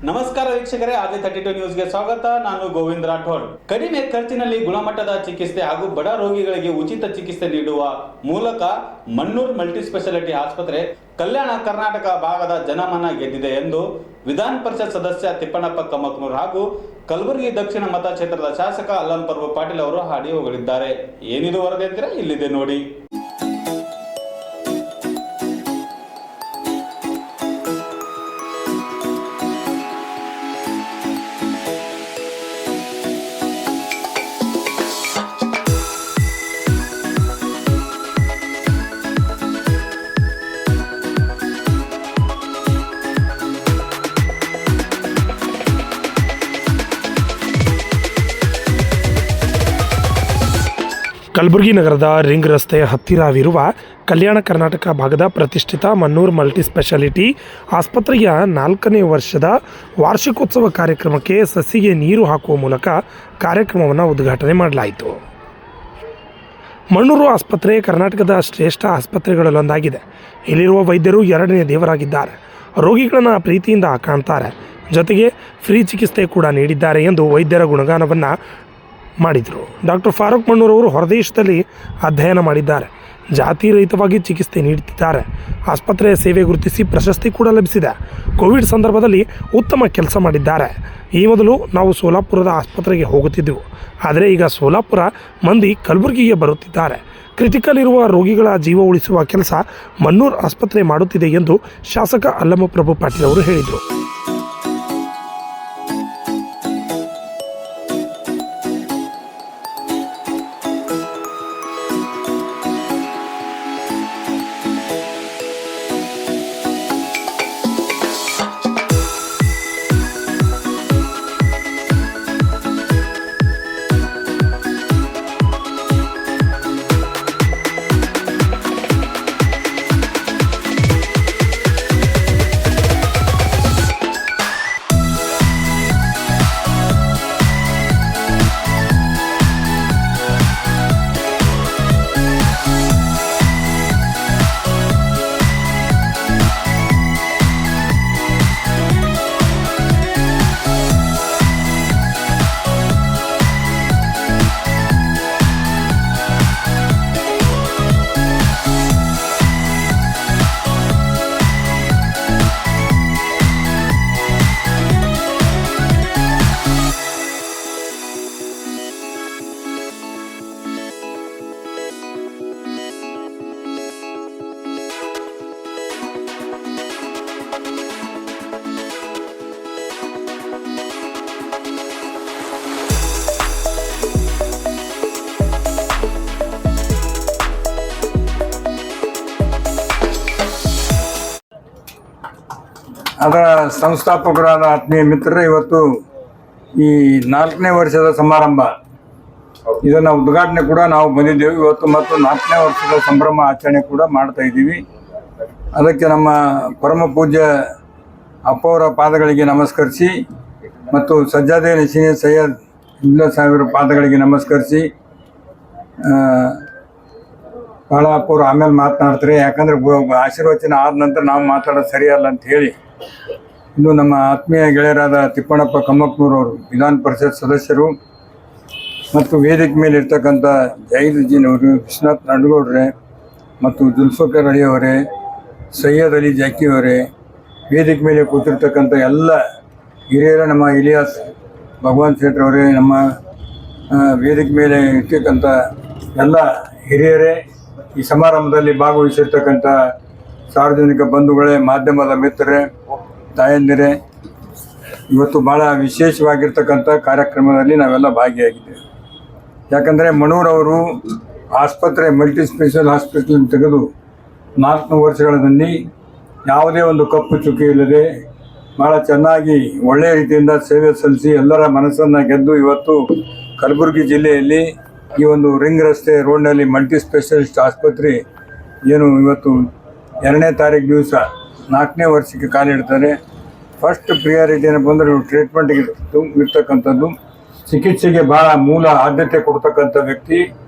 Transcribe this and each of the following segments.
ನಮಸ್ಕಾರ ವೀಕ್ಷಕರೇ, ಆರ್ಜಿ 32 ನ್ಯೂಸ್ಗೆ ಸ್ವಾಗತ. ನಾನು ಗೋವಿಂದ್ ರಾಠೋಡ್. ಕಡಿಮೆ ಖರ್ಚಿನಲ್ಲಿ ಗುಣಮಟ್ಟದ ಚಿಕಿತ್ಸೆ ಹಾಗೂ ಬಡ ರೋಗಿಗಳಿಗೆ ಉಚಿತ ಚಿಕಿತ್ಸೆ ನೀಡುವ ಮೂಲಕ ಮಣ್ಣೂರ್ ಮಲ್ಟಿ ಸ್ಪೆಷಾಲಿಟಿ ಆಸ್ಪತ್ರೆ ಕಲ್ಯಾಣ ಕರ್ನಾಟಕ ಭಾಗದ ಜನಮನ ಗೆದ್ದಿದೆ ಎಂದು ವಿಧಾನ ಪರಿಷತ್ ಸದಸ್ಯ ತಿಪ್ಪಣ್ಣಪ್ಪ ಕಮ್ಮಕ್ನೂರ್ ಹಾಗೂ ಕಲಬುರಗಿ ದಕ್ಷಿಣ ಮತಕ್ಷೇತ್ರದ ಶಾಸಕ ಅಲ್ಲಂಪರ್ವ ಪಾಟೀಲ್ ಅವರು ಹಾಡಿ ಹೋಗಲಿದ್ದಾರೆ. ಏನಿದು ವರದಿ ಅಂತೀರಾ? ಇಲ್ಲಿದೆ ನೋಡಿ. ಕಲಬುರಗಿ ನಗರದ ರಿಂಗ್ ರಸ್ತೆಯ ಹತ್ತಿರವಿರುವ ಕಲ್ಯಾಣ ಕರ್ನಾಟಕ ಭಾಗದ ಪ್ರತಿಷ್ಠಿತ ಮಣ್ಣೂರ್ ಮಲ್ಟಿ ಸ್ಪೆಷಾಲಿಟಿ ಆಸ್ಪತ್ರೆಯ 4ನೇ ವರ್ಷದ ವಾರ್ಷಿಕೋತ್ಸವ ಕಾರ್ಯಕ್ರಮಕ್ಕೆ ಸಸಿಗೆ ನೀರು ಹಾಕುವ ಮೂಲಕ ಕಾರ್ಯಕ್ರಮವನ್ನು ಉದ್ಘಾಟನೆ ಮಾಡಲಾಯಿತು. ಮಣ್ಣೂರು ಆಸ್ಪತ್ರೆ ಕರ್ನಾಟಕದ ಶ್ರೇಷ್ಠ ಆಸ್ಪತ್ರೆಗಳಲ್ಲೊಂದಾಗಿದೆ. ಇಲ್ಲಿರುವ ವೈದ್ಯರು 2ನೇ ದೇವರಾಗಿದ್ದಾರೆ. ರೋಗಿಗಳನ್ನು ಪ್ರೀತಿಯಿಂದ ಕಾಣ್ತಾರೆ, ಜೊತೆಗೆ ಫ್ರೀ ಚಿಕಿತ್ಸೆ ಕೂಡ ನೀಡಿದ್ದಾರೆ ಎಂದು ವೈದ್ಯರ ಗುಣಗಾನವನ್ನು ಮಾಡಿದರು. ಡಾಕ್ಟರ್ ಫಾರೂಕ್ ಮಣ್ಣೂರ್ ಅವರು ಹೊರದೇಶದಲ್ಲಿ ಅಧ್ಯಯನ ಮಾಡಿದ್ದಾರೆ. ಜಾತಿ ರಹಿತವಾಗಿ ಚಿಕಿತ್ಸೆ ನೀಡುತ್ತಿದ್ದಾರೆ. ಆಸ್ಪತ್ರೆಯ ಸೇವೆ ಗುರುತಿಸಿ ಪ್ರಶಸ್ತಿ ಕೂಡ ಲಭಿಸಿದೆ. ಕೋವಿಡ್ ಸಂದರ್ಭದಲ್ಲಿ ಉತ್ತಮ ಕೆಲಸ ಮಾಡಿದ್ದಾರೆ. ಈ ಮೊದಲು ನಾವು ಸೋಲಾಪುರದ ಆಸ್ಪತ್ರೆಗೆ ಹೋಗುತ್ತಿದ್ದೆವು, ಆದರೆ ಈಗ ಸೋಲಾಪುರ ಮಂದಿ ಕಲಬುರಗಿಗೆ ಬರುತ್ತಿದ್ದಾರೆ. ಕ್ರಿಟಿಕಲ್ ಇರುವ ರೋಗಿಗಳ ಜೀವ ಉಳಿಸುವ ಕೆಲಸ ಮಣ್ಣೂರ್ ಆಸ್ಪತ್ರೆ ಮಾಡುತ್ತಿದೆ ಎಂದು ಶಾಸಕ ಅಲ್ಲಮಪ್ರಭು ಪಾಟೀಲ್ ಅವರು ಹೇಳಿದರು. ಅದರ ಸಂಸ್ಥಾಪಕರಾದ ಆತ್ಮೀಯ ಮಿತ್ರರೇ, ಇವತ್ತು ಈ 4ನೇ ವರ್ಷದ ಸಮಾರಂಭ ಇದನ್ನು ಉದ್ಘಾಟನೆ ಕೂಡ ನಾವು ಬಂದಿದ್ದೇವೆ. ಇವತ್ತು ಮತ್ತು 4ನೇ ವರ್ಷದ ಸಂಭ್ರಮ ಆಚರಣೆ ಕೂಡ ಮಾಡ್ತಾ ಇದ್ದೀವಿ. ಅದಕ್ಕೆ ನಮ್ಮ ಪರಮ ಪೂಜ್ಯ ಅಪ್ಪವರ ಪಾದಗಳಿಗೆ ನಮಸ್ಕರಿಸಿ ಮತ್ತು ಸಜ್ಜಾದೆ ನಸೀನೆ ಸೈಯದ್ ಇಲ್ಲ ಸಾವಿರ ಪಾದಗಳಿಗೆ ನಮಸ್ಕರಿಸಿ, ಭಾಳ ಅಪ್ಪವರು ಆಮೇಲೆ ಮಾತನಾಡ್ತಾರೆ, ಯಾಕಂದರೆ ಆಶೀರ್ವಚನ ಆದ ನಂತರ ನಾವು ಮಾತಾಡೋದು ಸರಿಯಲ್ಲ ಅಂತ ಹೇಳಿ ಇನ್ನು ನಮ್ಮ ಆತ್ಮೀಯ ಗೆಳೆಯರಾದ ತಿಪ್ಪಣ್ಣಪ್ಪ ಕಮ್ಮಕ್ನೂರ್ ಅವರು ವಿಧಾನ ಪರಿಷತ್ ಸದಸ್ಯರು ಮತ್ತು ವೇದಿಕೆ ಮೇಲೆ ಇರ್ತಕ್ಕಂಥ ಜೈನುದ್ದೀನವರು, ವಿಶ್ವನಾಥ್ ನಡಗೌಡ್ರೆ ಮತ್ತು ಜುಲ್ಫಕರ್ ಅಲಿ ಅವರೇ, ಸೈಯದ್ ಅಲಿ ಜಾಕಿ ಅವರೇ, ವೇದಿಕೆ ಮೇಲೆ ಕೂತಿರ್ತಕ್ಕಂಥ ಎಲ್ಲ ಹಿರಿಯರ, ನಮ್ಮ ಇಲಿಯಾಸ್ ಭಗವಾನ್ ಶೇಟ್ರ್ ಅವರೇ, ನಮ್ಮ ವೇದಿಕೆ ಮೇಲೆ ಇರ್ತಕ್ಕಂಥ ಎಲ್ಲ ಹಿರಿಯರೇ, ಈ ಸಮಾರಂಭದಲ್ಲಿ ಭಾಗವಹಿಸಿರ್ತಕ್ಕಂಥ ಸಾರ್ವಜನಿಕ ಬಂಧುಗಳೇ, ಮಾಧ್ಯಮದ ಮಿತ್ರರೇ, ತಾಯಂದಿರೇ, ಇವತ್ತು ಭಾಳ ವಿಶೇಷವಾಗಿರ್ತಕ್ಕಂಥ ಕಾರ್ಯಕ್ರಮದಲ್ಲಿ ನಾವೆಲ್ಲ ಭಾಗಿಯಾಗಿದ್ದೇವೆ. ಯಾಕಂದರೆ ಮಣ್ಣೂರವರು ಆಸ್ಪತ್ರೆ ಮಲ್ಟಿ ಸ್ಪೆಷಲ್ ಹಾಸ್ಪಿಟಲ್ ತೆಗೆದು 4 ವರ್ಷಗಳಲ್ಲಿ ಯಾವುದೇ ಒಂದು ಕಪ್ಪು ಚುಕ್ಕಿ ಇಲ್ಲದೆ ಭಾಳ ಚೆನ್ನಾಗಿ ಒಳ್ಳೆಯ ರೀತಿಯಿಂದ ಸೇವೆ ಸಲ್ಲಿಸಿ ಎಲ್ಲರ ಮನಸ್ಸನ್ನು ಗೆದ್ದು ಇವತ್ತು ಕಲಬುರಗಿ ಜಿಲ್ಲೆಯಲ್ಲಿ ಈ ಒಂದು ರಿಂಗ್ ರಸ್ತೆ ರೋಡ್ನಲ್ಲಿ ಮಲ್ಟಿ ಸ್ಪೆಷಲಿಸ್ಟ್ ಆಸ್ಪತ್ರೆ ಏನು ಇವತ್ತು 2ನೇ ತಾರೀಕು ದಿವಸ 4ನೇ ವರ್ಷಕ್ಕೆ ಕಾಲಿಡ್ತಾರೆ. ಫಸ್ಟ್ ಪ್ರಿಯಾರಿಟಿ ಏನಪ್ಪ ಅಂದರೆ ಟ್ರೀಟ್ಮೆಂಟ್ಗೆ ಇರ್ತಕ್ಕಂಥದ್ದು, ಚಿಕಿತ್ಸೆಗೆ ಭಾಳ ಮೂಲ ಆದ್ಯತೆ ಕೊಡ್ತಕ್ಕಂಥ ವ್ಯಕ್ತಿ.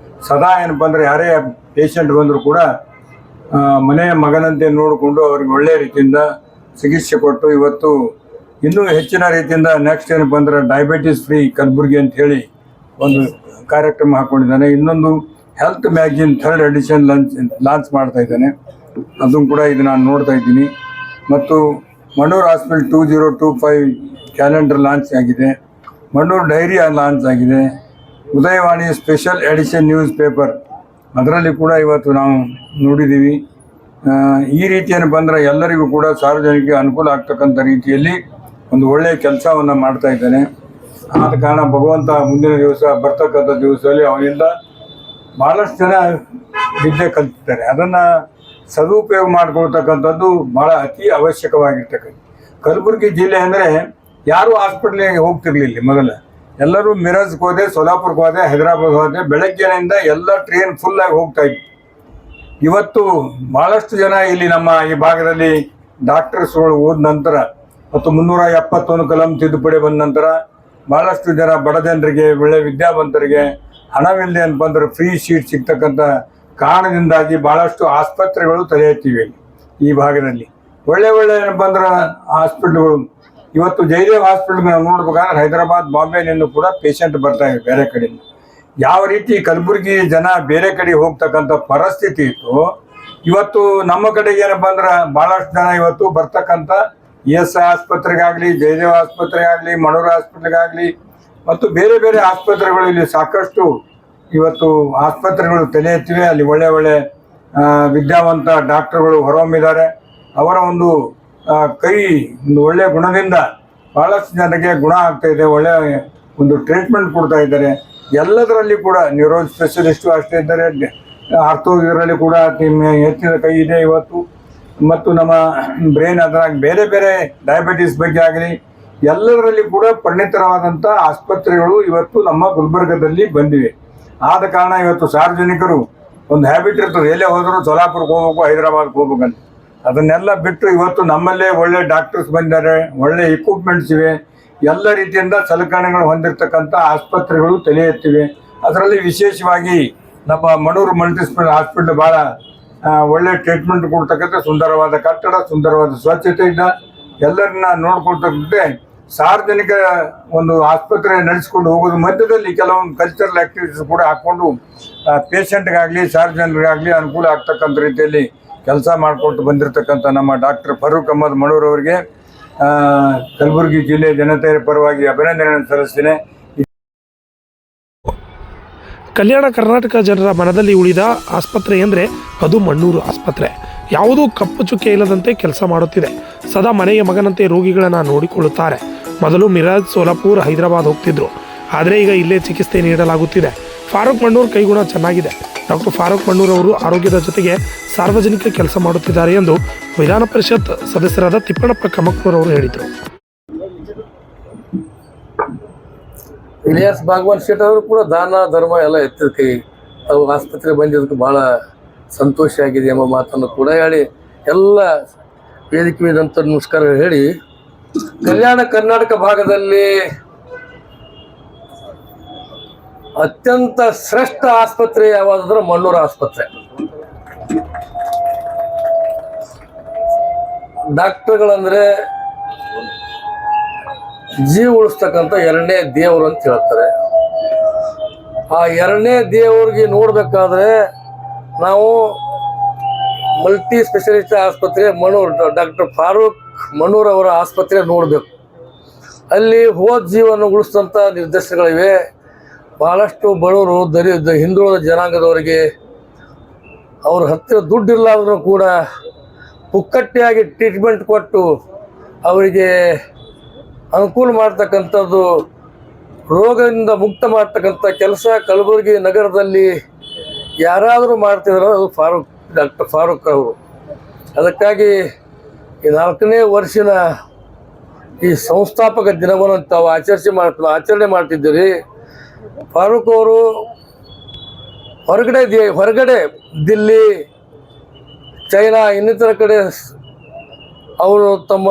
ಸದಾ ಏನಪ್ಪ ಅಂದರೆ ಯಾರೇ ಪೇಷಂಟ್ ಬಂದರೂ ಕೂಡ ಮನೆಯ ಮಗನಂತೆ ನೋಡಿಕೊಂಡು ಅವ್ರಿಗೆ ಒಳ್ಳೆಯ ರೀತಿಯಿಂದ ಚಿಕಿತ್ಸೆ ಕೊಟ್ಟು ಇವತ್ತು ಇನ್ನೂ ಹೆಚ್ಚಿನ ರೀತಿಯಿಂದ ನೆಕ್ಸ್ಟ್ ಏನಪ್ಪ ಅಂದ್ರೆ ಡಯಾಬಿಟಿಸ್ ಫ್ರೀ ಕಲಬುರಗಿ ಅಂತ ಹೇಳಿ ಒಂದು ಕಾರ್ಯಕ್ರಮ ಹಾಕ್ಕೊಂಡಿದ್ದಾನೆ. ಇನ್ನೊಂದು health magazine 3rd edition launch ಮಾಡ್ತಾ ಇದ್ದಾನೆ. ಅದನ್ನು ಕೂಡ ಇದು ನಾನು ನೋಡ್ತಾ ಇದ್ದೀನಿ. ಮತ್ತು ಮಣ್ಣೂರು ಹಾಸ್ಪಿಟಲ್ 2025 ಕ್ಯಾಲೆಂಡರ್ ಲಾಂಚ್ ಆಗಿದೆ. ಮಣ್ಣೂರು ಡೈರಿ ಲಾಂಚ್ ಆಗಿದೆ. Udayavani special edition newspaper ಅದರಲ್ಲಿ ಕೂಡ ಇವತ್ತು ನಾವು ನೋಡಿದ್ದೀವಿ. ಈ ರೀತಿ ಏನಪ್ಪ ಅಂದ್ರೆ ಎಲ್ಲರಿಗೂ ಕೂಡ ಸಾರ್ವಜನಿಕರಿಗೆ ಅನುಕೂಲ ಆಗ್ತಕ್ಕಂಥ ರೀತಿಯಲ್ಲಿ ಒಂದು ಒಳ್ಳೆಯ ಕೆಲಸವನ್ನು ಮಾಡ್ತಾ ಇದ್ದಾನೆ. ಆದ ಕಾರಣ ಭಗವಂತ ಮುಂದಿನ ದಿವಸ ಬರ್ತಕ್ಕಂಥ ದಿವಸದಲ್ಲಿ ಅವನಿಂದ ಭಾಳಷ್ಟು ಜನ ವಿದ್ಯೆ ಕಲಿತಿದ್ದಾರೆ. ಅದನ್ನು ಸದುಪಯೋಗ ಮಾಡ್ಕೊಳ್ತಕ್ಕಂಥದ್ದು ಭಾಳ ಅತಿ ಅವಶ್ಯಕವಾಗಿರ್ತಕ್ಕಂಥ. ಕಲಬುರಗಿ ಜಿಲ್ಲೆ ಅಂದರೆ ಯಾರೂ ಹಾಸ್ಪಿಟ್ಲಿಗೆ ಹೋಗ್ತಿರ್ಲಿಲ್ಲ. ಮೊದಲು ಎಲ್ಲರೂ ಮಿರಜ್ಗೆ ಹೋದೆ, ಸೋಲಾಪುರಕ್ಕೆ ಹೋದೆ, ಹೈದರಾಬಾದ್ ಹೋದೆ. ಬೆಳಗ್ಗೆಯಿಂದ ಎಲ್ಲ ಟ್ರೈನ್ ಫುಲ್ಲಾಗಿ ಹೋಗ್ತಾ ಇದ್ವಿ. ಇವತ್ತು ಭಾಳಷ್ಟು ಜನ ಇಲ್ಲಿ ನಮ್ಮ ಈ ಭಾಗದಲ್ಲಿ ಡಾಕ್ಟರ್ಸ್ಗಳು ಹೋದ ನಂತರ ಮತ್ತು 371 ಕಲಂ ತಿದ್ದುಪಡಿ ಬಂದ ನಂತರ ಭಾಳಷ್ಟು ಜನ ಬಡ ಜನರಿಗೆ, ಒಳ್ಳೆ ವಿದ್ಯಾವಂತರಿಗೆ ಹಣವಿಲ್ಲದೆ ಅಂತ ಬಂದರೆ ಫ್ರೀ ಸೀಟ್ ಸಿಗ್ತಕ್ಕಂಥ ಕಾರಣದಿಂದಾಗಿ ಭಾಳಷ್ಟು ಆಸ್ಪತ್ರೆಗಳು ತಲೆ ಎತ್ತಿವೆ ಈ ಭಾಗದಲ್ಲಿ. ಒಳ್ಳೆ ಏನಪ್ಪ ಅಂದ್ರೆ ಹಾಸ್ಪಿಟ್ಲ್ಗಳು ಇವತ್ತು ಜಯದೇವ್ ಹಾಸ್ಪಿಟ್ಲ್ ನಾವು ನೋಡ್ಬೇಕಾದ್ರೆ ಹೈದರಾಬಾದ್, ಬಾಂಬೆನಿಂದ ಕೂಡ ಪೇಷಂಟ್ ಬರ್ತಾ ಇವೆ ಬೇರೆ ಕಡೆಯಿಂದ. ಯಾವ ರೀತಿ ಕಲಬುರಗಿ ಜನ ಬೇರೆ ಕಡೆ ಹೋಗ್ತಕ್ಕಂಥ ಪರಿಸ್ಥಿತಿ ಇತ್ತು, ಇವತ್ತು ನಮ್ಮ ಕಡೆಗೆ ಏನಪ್ಪ ಅಂದ್ರೆ ಭಾಳಷ್ಟು ಜನ ಇವತ್ತು ಬರ್ತಕ್ಕಂಥ ES ಆಸ್ಪತ್ರೆಗಾಗಲಿ, ಜಯದೇವ್ ಆಸ್ಪತ್ರೆಗಾಗಲಿ, ಮಣೂರು ಹಾಸ್ಪಿಟ್ಲಿಗಾಗಲಿ ಮತ್ತು ಬೇರೆ ಬೇರೆ ಆಸ್ಪತ್ರೆಗಳು ಇಲ್ಲಿ ಸಾಕಷ್ಟು ಇವತ್ತು ಆಸ್ಪತ್ರೆಗಳು ತಲೆ ಎತ್ತಿವೆ. ಅಲ್ಲಿ ಒಳ್ಳೆ ವಿದ್ಯಾವಂತ ಡಾಕ್ಟರ್ಗಳು ಹೊರಹೊಮ್ಮಿದ್ದಾರೆ. ಅವರ ಒಂದು ಒಂದು ಒಳ್ಳೆಯ ಗುಣದಿಂದ ಭಾಳಷ್ಟು ಜನರಿಗೆ ಗುಣ ಆಗ್ತಾ ಇದೆ. ಒಳ್ಳೆಯ ಒಂದು ಟ್ರೀಟ್ಮೆಂಟ್ ಕೊಡ್ತಾ ಇದ್ದಾರೆ. ಎಲ್ಲದರಲ್ಲಿ ಕೂಡ ನ್ಯೂರೋ ಸ್ಪೆಷಲಿಸ್ಟು ಅಷ್ಟೇ ಇದ್ದಾರೆ. ಆರ್ಥೋ ಇದರಲ್ಲಿ ಕೂಡ ಹೆಚ್ಚಿನ ಕೈ ಇದೆ ಇವತ್ತು. ಮತ್ತು ನಮ್ಮ ಬ್ರೈನ್ ಅದರಾಗ ಬೇರೆ ಬೇರೆ ಡಯಾಬಿಟಿಸ್ ಬಗ್ಗೆ ಆಗಲಿ ಎಲ್ಲದರಲ್ಲಿ ಕೂಡ ಪರಿಣಿತರವಾದಂಥ ಆಸ್ಪತ್ರೆಗಳು ಇವತ್ತು ನಮ್ಮ ಗುಲ್ಬರ್ಗದಲ್ಲಿ ಬಂದಿವೆ. ಆದ ಕಾರಣ ಇವತ್ತು ಸಾರ್ವಜನಿಕರು ಒಂದು ಹ್ಯಾಬಿಟ್ ಇರ್ತದೆ, ಎಲ್ಲೇ ಹೋದರೂ ಸೋಲಾಪುರಕ್ಕೆ ಹೋಗ್ಬೇಕು, ಹೈದರಾಬಾದ್ಗೆ ಹೋಗ್ಬೇಕಂತ. ಅದನ್ನೆಲ್ಲ ಬಿಟ್ಟು ಇವತ್ತು ನಮ್ಮಲ್ಲೇ ಒಳ್ಳೆ ಡಾಕ್ಟರ್ಸ್ ಬಂದಿದ್ದಾರೆ, ಒಳ್ಳೆ ಇಕ್ವಿಪ್ಮೆಂಟ್ಸ್ ಇವೆ, ಎಲ್ಲ ರೀತಿಯಿಂದ ಸಲಕರಣೆಗಳು ಹೊಂದಿರತಕ್ಕಂಥ ಆಸ್ಪತ್ರೆಗಳು ತಲೆ ಎತ್ತಿವೆ. ಅದರಲ್ಲಿ ವಿಶೇಷವಾಗಿ ನಮ್ಮ ಮಣೂರು ಮಲ್ಟಿಸ್ಪೆಷಲ್ ಹಾಸ್ಪಿಟ್ಲ್ ಭಾಳ ಒಳ್ಳೆ ಟ್ರೀಟ್ಮೆಂಟ್ ಕೊಡ್ತಕ್ಕಂಥ ಸುಂದರವಾದ ಕಟ್ಟಡ, ಸುಂದರವಾದ ಸ್ವಚ್ಛತೆಯಿಂದ ಎಲ್ಲರನ್ನ ನೋಡ್ಕೊಳ್ತಕ್ಕಂತೆ ಸಾರ್ವಜನಿಕ ಒಂದು ಆಸ್ಪತ್ರೆ ನಡೆಸ್ಕೊಂಡು ಹೋಗೋದು ಮಧ್ಯದಲ್ಲಿ ಕೆಲವೊಂದು ಕಲ್ಚರಲ್ ಆ್ಯಕ್ಟಿವಿಟೀಸ್ ಕೂಡ ಹಾಕ್ಕೊಂಡು ಪೇಷಂಟ್ಗಾಗಲಿ ಸಾರ್ವಜನಿಕರಿಗಾಗಲಿ ಅನುಕೂಲ ಆಗ್ತಕ್ಕಂಥ ರೀತಿಯಲ್ಲಿ ಕೆಲಸ ಮಾಡಿಕೊಟ್ಟು ಬಂದಿರತಕ್ಕಂಥ ನಮ್ಮ ಡಾಕ್ಟರ್ ಫರೂಕ್ ಅಹಮದ್ ಮಣೂರ್ ಅವರಿಗೆ ಕಲಬುರಗಿ ಜಿಲ್ಲೆ ಜನತೆಯ ಪರವಾಗಿ ಅಭಿನಂದನೆಗಳನ್ನು ಸಲ್ಲಿಸ್ತೇನೆ. ಕಲ್ಯಾಣ ಕರ್ನಾಟಕ ಜನರ ಮನದಲ್ಲಿ ಉಳಿದ ಆಸ್ಪತ್ರೆ ಎಂದರೆ ಅದು ಮಣ್ಣೂರು ಆಸ್ಪತ್ರೆ. ಯಾವುದೂ ಕಪ್ಪು ಚುಕ್ಕೆ ಇಲ್ಲದಂತೆ ಕೆಲಸ ಮಾಡುತ್ತಿದೆ. ಸದಾ ಮನೆಯ ಮಗನಂತೆ ರೋಗಿಗಳನ್ನು ನೋಡಿಕೊಳ್ಳುತ್ತಾರೆ. ಮೊದಲು ಮಿರಾಜ್, ಸೋಲಾಪುರ್, ಹೈದರಾಬಾದ್ ಹೋಗ್ತಿದ್ರು. ಆದರೆ ಈಗ ಇಲ್ಲೇ ಚಿಕಿತ್ಸೆ ನೀಡಲಾಗುತ್ತಿದೆ. ಫಾರೂಕ್ ಮಣ್ಣೂರ್ ಕೈಗುಣ ಚೆನ್ನಾಗಿದೆ. ಡಾಕ್ಟರ್ ಫಾರೂಕ್ ಮಣ್ಣೂರ್ ಅವರು ಆರೋಗ್ಯದ ಜೊತೆಗೆ ಸಾರ್ವಜನಿಕ ಕೆಲಸ ಮಾಡುತ್ತಿದ್ದಾರೆ ಎಂದು ವಿಧಾನ ಪರಿಷತ್ ಸದಸ್ಯರಾದ ತಿಪ್ಪಣ್ಣಪ್ಪ ಕಮಕ್ನೂರ್ ಅವರು ಹೇಳಿದರು. ಇಲಿಯಾಸ್ ಭಾಗವಾನ್ ಶೇಟ್ ಅವರು ಕೂಡ ದಾನ ಧರ್ಮ ಎಲ್ಲ ಎತ್ತಿದ ಕೈ. ಅವು ಆಸ್ಪತ್ರೆ ಬಂದಿದ್ದಕ್ಕೆ ಭಾಳ ಸಂತೋಷ ಆಗಿದೆ ಎಂಬ ಮಾತನ್ನು ಕೂಡ ಹೇಳಿ ಎಲ್ಲ ವೇದಿಕೆ ಮೇದಂತ ನಮಸ್ಕಾರ ಹೇಳಿ, ಕಲ್ಯಾಣ ಕರ್ನಾಟಕ ಭಾಗದಲ್ಲಿ ಅತ್ಯಂತ ಶ್ರೇಷ್ಠ ಆಸ್ಪತ್ರೆ ಯಾವುದಾದ್ರೂ ಮಣ್ಣೂರು ಆಸ್ಪತ್ರೆ. ಡಾಕ್ಟರ್ಗಳಂದ್ರೆ ಜೀವ ಉಳಿಸ್ತಕ್ಕಂಥ 2ನೇ ದೇವರು ಅಂತ ಹೇಳ್ತಾರೆ. ಆ 2ನೇ ದೇವರಿಗೆ ನೋಡ್ಬೇಕಾದ್ರೆ ನಾವು ಮಲ್ಟಿ ಸ್ಪೆಷಲಿಸ್ಟ್ ಆಸ್ಪತ್ರೆ ಮಣ್ಣೂರು ಡಾಕ್ಟರ್ ಫಾರೂಕ್ ಮಣ್ಣೂರ್ ಅವರ ಆಸ್ಪತ್ರೆ ನೋಡಬೇಕು. ಅಲ್ಲಿ ಹೋದ ಜೀವನ ಉಳಿಸ್ತಂಥ ನಿರ್ದೇಶನಗಳಿವೆ. ಭಾಳಷ್ಟು ಬಡವರು ಹಿಂದುಳಿದ ಜನಾಂಗದವರಿಗೆ ಅವ್ರ ಹತ್ತಿರ ದುಡ್ಡಿಲ್ಲಾದರೂ ಕೂಡ ಪುಕ್ಕಟ್ಟೆಯಾಗಿ ಟ್ರೀಟ್ಮೆಂಟ್ ಕೊಟ್ಟು ಅವರಿಗೆ ಅನುಕೂಲ ಮಾಡ್ತಕ್ಕಂಥದ್ದು, ರೋಗದಿಂದ ಮುಕ್ತ ಮಾಡ್ತಕ್ಕಂಥ ಕೆಲಸ ಕಲಬುರಗಿ ನಗರದಲ್ಲಿ ಯಾರಾದರೂ ಮಾಡ್ತಿದ್ರು ಅದು ಡಾಕ್ಟರ್ ಫಾರೂಕ್ ಅವರು. ಅದಕ್ಕಾಗಿ ಈ 4ನೇ ವರ್ಷದ ಈ ಸಂಸ್ಥಾಪಕ ದಿನವನ್ನು ತಾವು ಆಚರಣೆ ಮಾಡ್ತಿದ್ದೀರಿ. ಫಾರೂಕ್ ಅವರು ಹೊರಗಡೆ ದಿಲ್ಲಿ, ಚೈನಾ ಇನ್ನಿತರ ಕಡೆ ಅವರು ತಮ್ಮ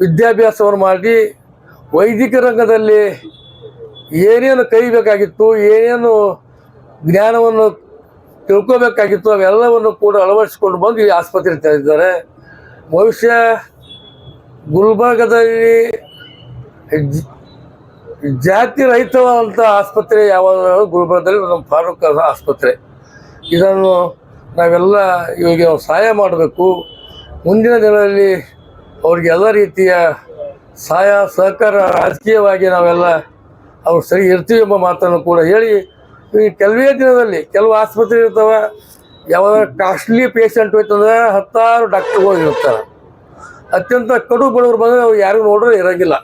ವಿದ್ಯಾಭ್ಯಾಸವನ್ನು ಮಾಡಿ ವೈದಿಕ ರಂಗದಲ್ಲಿ ಏನೇನು ಕಲಿಬೇಕಾಗಿತ್ತು, ಏನೇನು ಜ್ಞಾನವನ್ನು ತಿಳ್ಕೋಬೇಕಾಗಿತ್ತು ಅವೆಲ್ಲವನ್ನು ಕೂಡ ಅಳವಡಿಸಿಕೊಂಡು ಬಂದು ಈ ಆಸ್ಪತ್ರೆ ತೆರೆದಿದ್ದಾರೆ. ಬಹುಶಃ ಗುಲ್ಬರ್ಗದಲ್ಲಿ ಜಾತಿ ರಹಿತವಾದಂಥ ಆಸ್ಪತ್ರೆ ಯಾವುದು ಗುಲ್ಬರ್ಗದಲ್ಲಿ ನಮ್ಮ ಫಾರೂಕ್ ಆಸ್ಪತ್ರೆ. ಇದನ್ನು ನಾವೆಲ್ಲ ಇವಾಗ ಸಹಾಯ ಮಾಡಬೇಕು. ಮುಂದಿನ ದಿನದಲ್ಲಿ ಅವ್ರಿಗೆ ಎಲ್ಲ ರೀತಿಯ ಸಹಾಯ ಸಹಕಾರ ರಾಜಕೀಯವಾಗಿ ನಾವೆಲ್ಲ ಅವ್ರು ಸರಿ ಇರ್ತೀವಿ ಎಂಬ ಮಾತನ್ನು ಕೂಡ ಹೇಳಿ, ಈ ಕೆಲವೇ ದಿನದಲ್ಲಿ ಕೆಲವು ಆಸ್ಪತ್ರೆ ಇರ್ತವೆ, ಯಾವಾಗ ಕಾಸ್ಟ್ಲಿ ಪೇಷಂಟ್ ಹೋಯ್ತಂದ್ರೆ 10 ಡಾಕ್ಟರ್ಗಳು ಇರ್ತಾರೆ. ಅತ್ಯಂತ ಕಡು ಬಡವರು ಬಂದರೆ ಅವ್ರು ಯಾರಿಗೂ ನೋಡ್ರೆ ಇರೋಂಗಿಲ್ಲ.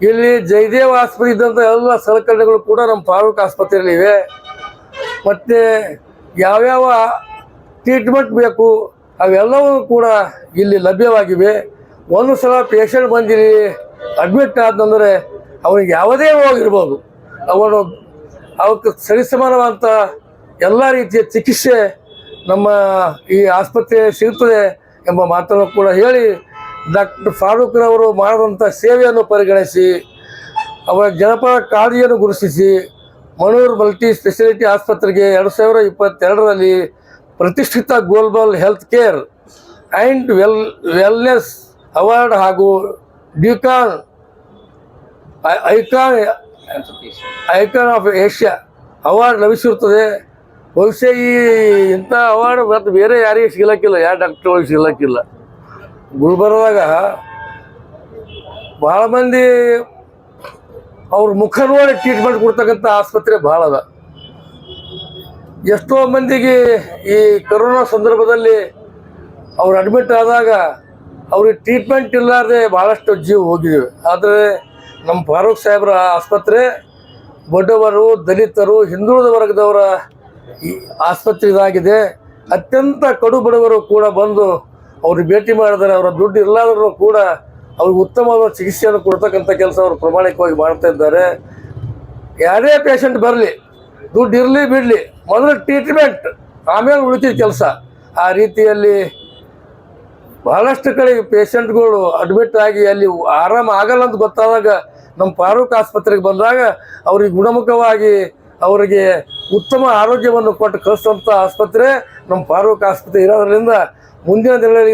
ಇಲ್ಲಿ ಜಯದೇವ್ ಆಸ್ಪತ್ರೆ ಇದ್ದಂಥ ಎಲ್ಲ ಸಲಕರಣೆಗಳು ಕೂಡ ನಮ್ಮ ಫಾರೂಕ್ ಆಸ್ಪತ್ರೆಯಲ್ಲಿವೆ. ಮತ್ತು ಯಾವ್ಯಾವ ಟ್ರೀಟ್ಮೆಂಟ್ ಬೇಕು ಅವೆಲ್ಲವೂ ಕೂಡ ಇಲ್ಲಿ ಲಭ್ಯವಾಗಿವೆ. ಒಂದು ಸಲ ಪೇಷಂಟ್ ಬಂದಿರಿ ಅಡ್ಮಿಟ್ ಆದಂದರೆ ಅವನಿಗೆ ಯಾವುದೇ ಹೋಗಿರ್ಬೋದು, ಅವನು ಅವಕ್ಕೆ ಸರಿಸಮಾನವಾದಂಥ ಎಲ್ಲ ರೀತಿಯ ಚಿಕಿತ್ಸೆ ನಮ್ಮ ಈ ಆಸ್ಪತ್ರೆ ಸಿಗುತ್ತದೆ ಎಂಬ ಮಾತನ್ನು ಕೂಡ ಹೇಳಿ, ಡಾಕ್ಟರ್ ಫಾರೂಕ್ರವರು ಮಾಡಿದಂಥ ಸೇವೆಯನ್ನು ಪರಿಗಣಿಸಿ ಅವರ ಜನಪರ ಕಾಳಜಿಯನ್ನು ಗುರುತಿಸಿ ಮಣೂರ್ ಮಲ್ಟಿ ಸ್ಪೆಷಾಲಿಟಿ ಆಸ್ಪತ್ರೆಗೆ 2022ರಲ್ಲಿ ಪ್ರತಿಷ್ಠಿತ global health care and wellness award ಹಾಗೂ ಐಕಾನ್ ಆಫ್ ಏಷ್ಯಾ ಅವಾರ್ಡ್ ಲಭಿಸಿರುತ್ತದೆ. ಬಹುಶಃ ಇಂಥ ಅವಾರ್ಡ್ ಮತ್ತು ಬೇರೆ ಯಾರಿಗೆ ಸಿಗಲಿಕ್ಕಿಲ್ಲ, ಯಾವ ಡಾಕ್ಟರ್ಗಳಿಗೆ ಸಿಗಲಿಕ್ಕಿಲ್ಲ. ಗುಲ್ಬರ್ಗದಾಗ ಭಾಳ ಮಂದಿ ಅವ್ರ ಮುಖ ನೋಡಿ ಟ್ರೀಟ್ಮೆಂಟ್ ಕೊಡ್ತಕ್ಕಂಥ ಆಸ್ಪತ್ರೆ ಭಾಳ ಅದ. ಎಷ್ಟೋ ಮಂದಿಗೆ ಈ ಕೊರೋನಾ ಸಂದರ್ಭದಲ್ಲಿ ಅವ್ರು ಅಡ್ಮಿಟ್ ಆದಾಗ ಅವ್ರಿಗೆ ಟ್ರೀಟ್ಮೆಂಟ್ ಇಲ್ಲಾರ್ದೆ ಭಾಳಷ್ಟು ಜೀವ ಹೋಗಿವೆ. ಆದರೆ ನಮ್ಮ ಫಾರೂಕ್ ಸಾಹೇಬ್ರ ಆಸ್ಪತ್ರೆ ಬಡವರು, ದಲಿತರು, ಹಿಂದುಳಿದ ವರ್ಗದವರ ಈ ಆಸ್ಪತ್ರೆ ಇದಾಗಿದೆ. ಅತ್ಯಂತ ಕಡು ಬಡವರು ಕೂಡ ಬಂದು ಅವ್ರಿಗೆ ಭೇಟಿ ಮಾಡಿದರೆ ಅವರ ದುಡ್ಡು ಇಲ್ಲದರೂ ಕೂಡ ಅವ್ರಿಗೆ ಉತ್ತಮವಾದ ಚಿಕಿತ್ಸೆಯನ್ನು ಕೊಡ್ತಕ್ಕಂಥ ಕೆಲಸ ಅವರು ಪ್ರಾಮಾಣಿಕವಾಗಿ ಮಾಡ್ತಾ ಇದ್ದಾರೆ. ಯಾರೇ ಪೇಷಂಟ್ ಬರಲಿ, ದುಡ್ಡು ಇರಲಿ ಬಿಡಲಿ, ಮೊದಲು ಟ್ರೀಟ್ಮೆಂಟ್ ಆಮೇಲೆ ಉಳಿತಿದ್ದ ಕೆಲಸ. ಆ ರೀತಿಯಲ್ಲಿ ಬಹಳಷ್ಟು ಕಡೆ ಪೇಷಂಟ್ಗಳು ಅಡ್ಮಿಟ್ ಆಗಿ ಅಲ್ಲಿ ಆರಾಮ ಆಗಲ್ಲ ಅಂತ ಗೊತ್ತಾದಾಗ ನಮ್ಮ ಫಾರೂಕ್ ಆಸ್ಪತ್ರೆಗೆ ಬಂದಾಗ ಅವ್ರಿಗೆ ಗುಣಮುಖವಾಗಿ ಅವರಿಗೆ ಉತ್ತಮ ಆರೋಗ್ಯವನ್ನು ಕೊಟ್ಟು ಕಳಿಸುವಂಥ ಆಸ್ಪತ್ರೆ ನಮ್ಮ ಫಾರೂಕ್ ಆಸ್ಪತ್ರೆ ಇರೋದ್ರಿಂದ ಮುಂದಿನ ದಿನಗಳಲ್ಲಿ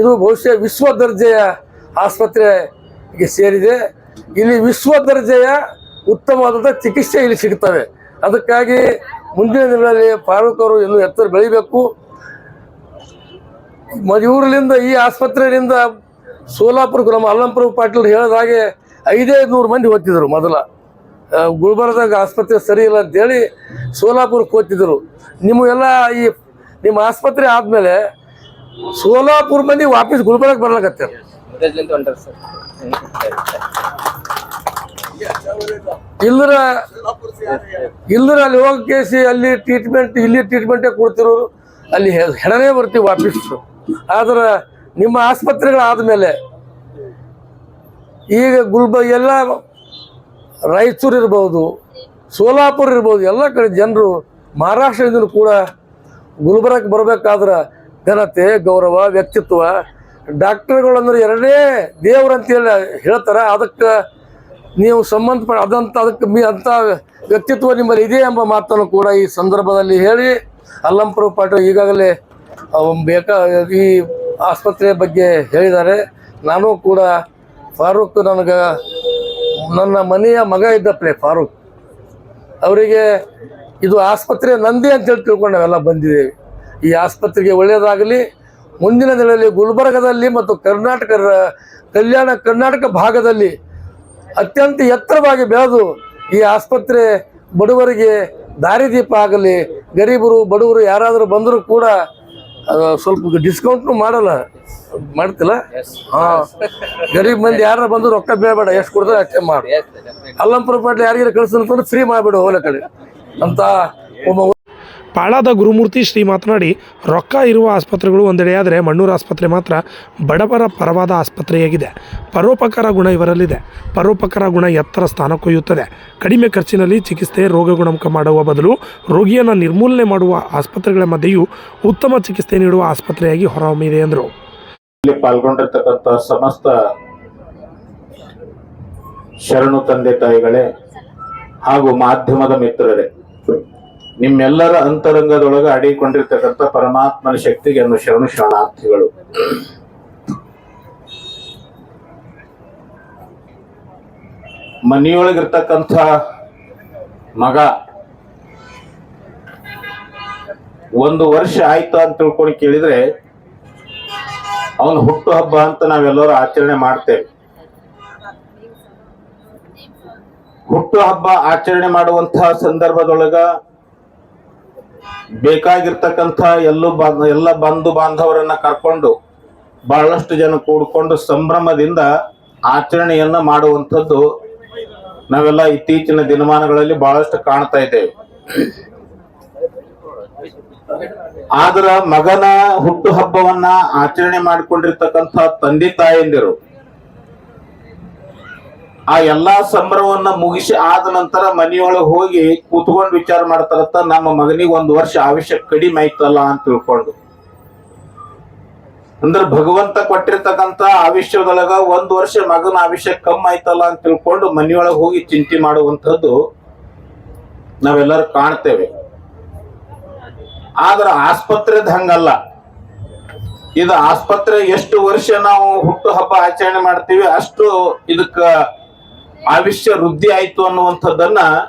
ಇದು ಬಹುಶಃ ವಿಶ್ವ ದರ್ಜೆಯ ಆಸ್ಪತ್ರೆಗೆ ಸೇರಿದೆ. ಇಲ್ಲಿ ವಿಶ್ವ ದರ್ಜೆಯ ಉತ್ತಮವಾದಂಥ ಚಿಕಿತ್ಸೆ ಇಲ್ಲಿ ಸಿಗ್ತವೆ. ಅದಕ್ಕಾಗಿ ಮುಂದಿನ ದಿನಗಳಲ್ಲಿ ಫಾರೂಕ್ ಅವರು ಇನ್ನೂ ಎತ್ತರ ಬೆಳಿಬೇಕು. ಇವರಿಂದ ಈ ಆಸ್ಪತ್ರೆಯಿಂದ ಸೋಲಾಪುರಕ್ಕೆ ನಮ್ಮ ಅಲ್ಲಂಪುರ ಪಾಟೀಲ್ ಹೇಳಿದ ಹಾಗೆ 500 ಮಂದಿ ಹೋಗ್ತಿದ್ರು. ಮೊದಲ ಗುಲ್ಬರ್ಗದಾಗ ಆಸ್ಪತ್ರೆ ಸರಿ ಇಲ್ಲ ಅಂತೇಳಿ ಸೋಲಾಪುರಕ್ಕೆ ಹೋಗ್ತಿದ್ರು. ನಿಮ್ಮ ಆಸ್ಪತ್ರೆ ಆದಮೇಲೆ ಸೋಲಾಪುರ ಮಂದಿ ವಾಪಸ್ ಗುಲ್ಬರ್ಗಕ್ಕೆ ಬರ್ಲಕತ್ತಾರೆ. ಇಲ್ಲರ ಅಲ್ಲಿ ಹೋಗಿ ಅಲ್ಲಿ ಟ್ರೀಟ್ಮೆಂಟ್ ಇಲ್ಲಿ ಟ್ರೀಟ್ಮೆಂಟೇ ಕೊಡ್ತಿರೋರು ಅಲ್ಲಿ ಹೆಣನೇ ಬರ್ತೀವಿ ವಾಪಸ್. ಆದ್ರೆ ನಿಮ್ಮ ಆಸ್ಪತ್ರೆಗಳಾದಮೇಲೆ ಈಗ ಎಲ್ಲ ರಾಯಚೂರು ಇರ್ಬೋದು, ಸೋಲಾಪುರ ಇರ್ಬೋದು, ಎಲ್ಲ ಕಡೆ ಜನರು ಮಹಾರಾಷ್ಟ್ರದಿಂದ ಕೂಡ ಗುಲ್ಬರ್ಗಕ್ಕೆ ಬರಬೇಕಾದ್ರೆ ಘನತೆ, ಗೌರವ, ವ್ಯಕ್ತಿತ್ವ, ಡಾಕ್ಟರ್ಗಳಂದ್ರೆ ಎರಡೇ ದೇವ್ರಂತೇಳಿ ಹೇಳ್ತಾರೆ. ಅದಕ್ಕೆ ನೀವು ಅದಕ್ಕೆ ವ್ಯಕ್ತಿತ್ವ ನಿಮ್ಮಲ್ಲಿ ಇದೆ ಎಂಬ ಮಾತನ್ನು ಕೂಡ ಈ ಸಂದರ್ಭದಲ್ಲಿ ಹೇಳಿ, ಅಲ್ಲಂಪುರ ಪಾಟೀಲ್ ಈಗಾಗಲೇ ಈ ಆಸ್ಪತ್ರೆ ಬಗ್ಗೆ ಹೇಳಿದ್ದಾರೆ. ನಾನು ಕೂಡ ಫಾರೂಕ್ ನನ್ನ ಮನೆಯ ಮಗ ಇದ್ದಪ್ಪಲೆ ಫಾರೂಕ್ ಅವರಿಗೆ ಇದು ಆಸ್ಪತ್ರೆ ನಂದೇ ಅಂತೇಳಿ ತಿಳ್ಕೊಂಡು ನಾವೆಲ್ಲ ಬಂದಿದ್ದೇವೆ. ಈ ಆಸ್ಪತ್ರೆಗೆ ಒಳ್ಳೆಯದಾಗಲಿ. ಮುಂದಿನ ದಿನದಲ್ಲಿ ಗುಲ್ಬರ್ಗದಲ್ಲಿ ಮತ್ತು ಕಲ್ಯಾಣ ಕರ್ನಾಟಕ ಭಾಗದಲ್ಲಿ ಅತ್ಯಂತ ಎತ್ತರವಾಗಿ ಬೆಳೆದು ಈ ಆಸ್ಪತ್ರೆ ಬಡವರಿಗೆ ದಾರಿದೀಪ ಆಗಲಿ. ಗರೀಬರು, ಬಡವರು ಯಾರಾದರೂ ಬಂದರೂ ಕೂಡ ಸ್ವಲ್ಪ ಡಿಸ್ಕೌಂಟ್ನು ಮಾಡ್ತಿಲ್ಲ. ಗರೀಬ್ ಮಂದಿ ಯಾರು ಬಂದು ರೊಕ್ಕ ಬೇಡ, ಎಷ್ಟು ಕೊಡ್ತಾರೆ ಅಷ್ಟೇ ಮಾಡಿ. ಅಲ್ಲಂಪುರ ಪಾಟೀಲ್ ಯಾರಿಗಾರ ಕಳಿಸ್ತಂದ್ರೆ ಫ್ರೀ ಮಾಡಿಬಿಡು ಹೋಲ ಕಡೆ ಅಂತ ಒಬ್ಬ ಪಾಳಾದ ಗುರುಮೂರ್ತಿ ಶ್ರೀ ಮಾತನಾಡಿ, ರೊಕ್ಕ ಇರುವ ಆಸ್ಪತ್ರೆಗಳು ಒಂದೆಡೆಯಾದರೆ ಮಣ್ಣೂರು ಆಸ್ಪತ್ರೆ ಮಾತ್ರ ಬಡವರ ಪರವಾದ ಆಸ್ಪತ್ರೆಯಾಗಿದೆ. ಪರೋಪಕಾರ ಗುಣ ಇವರಲ್ಲಿದೆ. ಪರೋಪಕಾರ ಗುಣ ಎತ್ತರ ಸ್ಥಾನ ಕೊಯ್ಯುತ್ತದೆ. ಕಡಿಮೆ ಖರ್ಚಿನಲ್ಲಿ ಚಿಕಿತ್ಸೆ, ರೋಗ ಗುಣಮುಖ ಮಾಡುವ ಬದಲು ರೋಗಿಯನ್ನು ನಿರ್ಮೂಲನೆ ಮಾಡುವ ಆಸ್ಪತ್ರೆಗಳ ಮಧ್ಯೆಯೂ ಉತ್ತಮ ಚಿಕಿತ್ಸೆ ನೀಡುವ ಆಸ್ಪತ್ರೆಯಾಗಿ ಹೊರಹೊಮ್ಮಿದೆ ಎಂದರು. ಇಲ್ಲಿ ಪಾಲ್ಗೊಂಡಿರ್ತಕ್ಕಂಥ ಸಮಸ್ತ ಶರಣು ತಂದೆ ತಾಯಿಗಳೇ ಹಾಗೂ ಮಾಧ್ಯಮದ ಮಿತ್ರರೇ, ನಿಮ್ಮೆಲ್ಲರ ಅಂತರಂಗದೊಳಗೆ ಅಡಿಕೊಂಡಿರ್ತಕ್ಕಂಥ ಪರಮಾತ್ಮನ ಶಕ್ತಿಗೆ ಶರಣಾರ್ಥಿಗಳು. ಮನೆಯೊಳಗಿರ್ತಕ್ಕಂಥ ಮಗ 1 ವರ್ಷ ಆಯ್ತು ಅಂತ ತಿಳ್ಕೊಂಡು ಕೇಳಿದ್ರೆ ಅವನ ಹುಟ್ಟು ಹಬ್ಬ ಅಂತ ನಾವೆಲ್ಲರೂ ಆಚರಣೆ ಮಾಡ್ತೇವೆ. ಹುಟ್ಟು ಹಬ್ಬ ಆಚರಣೆ ಮಾಡುವಂತಹ ಸಂದರ್ಭದೊಳಗ ಬೇಕಾಗಿರ್ತಕ್ಕಂಥ ಎಲ್ಲ ಬಂಧು ಬಾಂಧವರನ್ನ ಕರ್ಕೊಂಡು ಬಹಳಷ್ಟು ಜನ ಕೂಡ್ಕೊಂಡು ಸಂಭ್ರಮದಿಂದ ಆಚರಣೆಯನ್ನ ಮಾಡುವಂಥದ್ದು ನಾವೆಲ್ಲ ಇತ್ತೀಚಿನ ದಿನಮಾನಗಳಲ್ಲಿ ಬಹಳಷ್ಟು ಕಾಣ್ತಾ ಇದ್ದೇವೆ. ಆದ್ರ ಮಗನ ಹುಟ್ಟು ಹಬ್ಬವನ್ನ ಆಚರಣೆ ಮಾಡಿಕೊಂಡಿರ್ತಕ್ಕಂಥ ತಂದೆ ತಾಯಂದಿರು ಆ ಎಲ್ಲಾ ಸಂಭ್ರಮವನ್ನ ಮುಗಿಸಿ ಆದ ನಂತರ ಮನೆಯೊಳಗೆ ಹೋಗಿ ಕೂತ್ಕೊಂಡು ವಿಚಾರ ಮಾಡ್ತಾರತ್ತ, ನಮ್ಮ ಮಗನಿಗೆ 1 ವರ್ಷ ಆಯುಷ್ಯ ಕಡಿಮೆ ಆಯ್ತಲ್ಲ ಅಂತ ತಿಳ್ಕೊಂಡು. ಅಂದ್ರೆ ಭಗವಂತ ಕೊಟ್ಟಿರ್ತಕ್ಕಂಥ ಆಯುಷ್ಯದೊಳಗ 1 ವರ್ಷ ಮಗನ ಆಯುಷ್ಯ ಕಮ್ಮಿ ಆಯ್ತಲ್ಲ ಅಂತ ತಿಳ್ಕೊಂಡು ಮನೆಯೊಳಗೆ ಹೋಗಿ ಚಿಂತೆ ಮಾಡುವಂಥದ್ದು ನಾವೆಲ್ಲರೂ ಕಾಣ್ತೇವೆ. ಆದ್ರ ಆಸ್ಪತ್ರೆದ ಹಂಗಲ್ಲ. ಇದು ಆಸ್ಪತ್ರೆ ಎಷ್ಟು ವರ್ಷ ನಾವು ಹುಟ್ಟು ಹಬ್ಬ ಆಚರಣೆ ಮಾಡ್ತೀವಿ ಅಷ್ಟು ಇದಕ್ಕ ಆಯುಷ್ಯ ವೃದ್ಧಿ ಆಯ್ತು ಅನ್ನುವಂಥದ್ದನ್ನ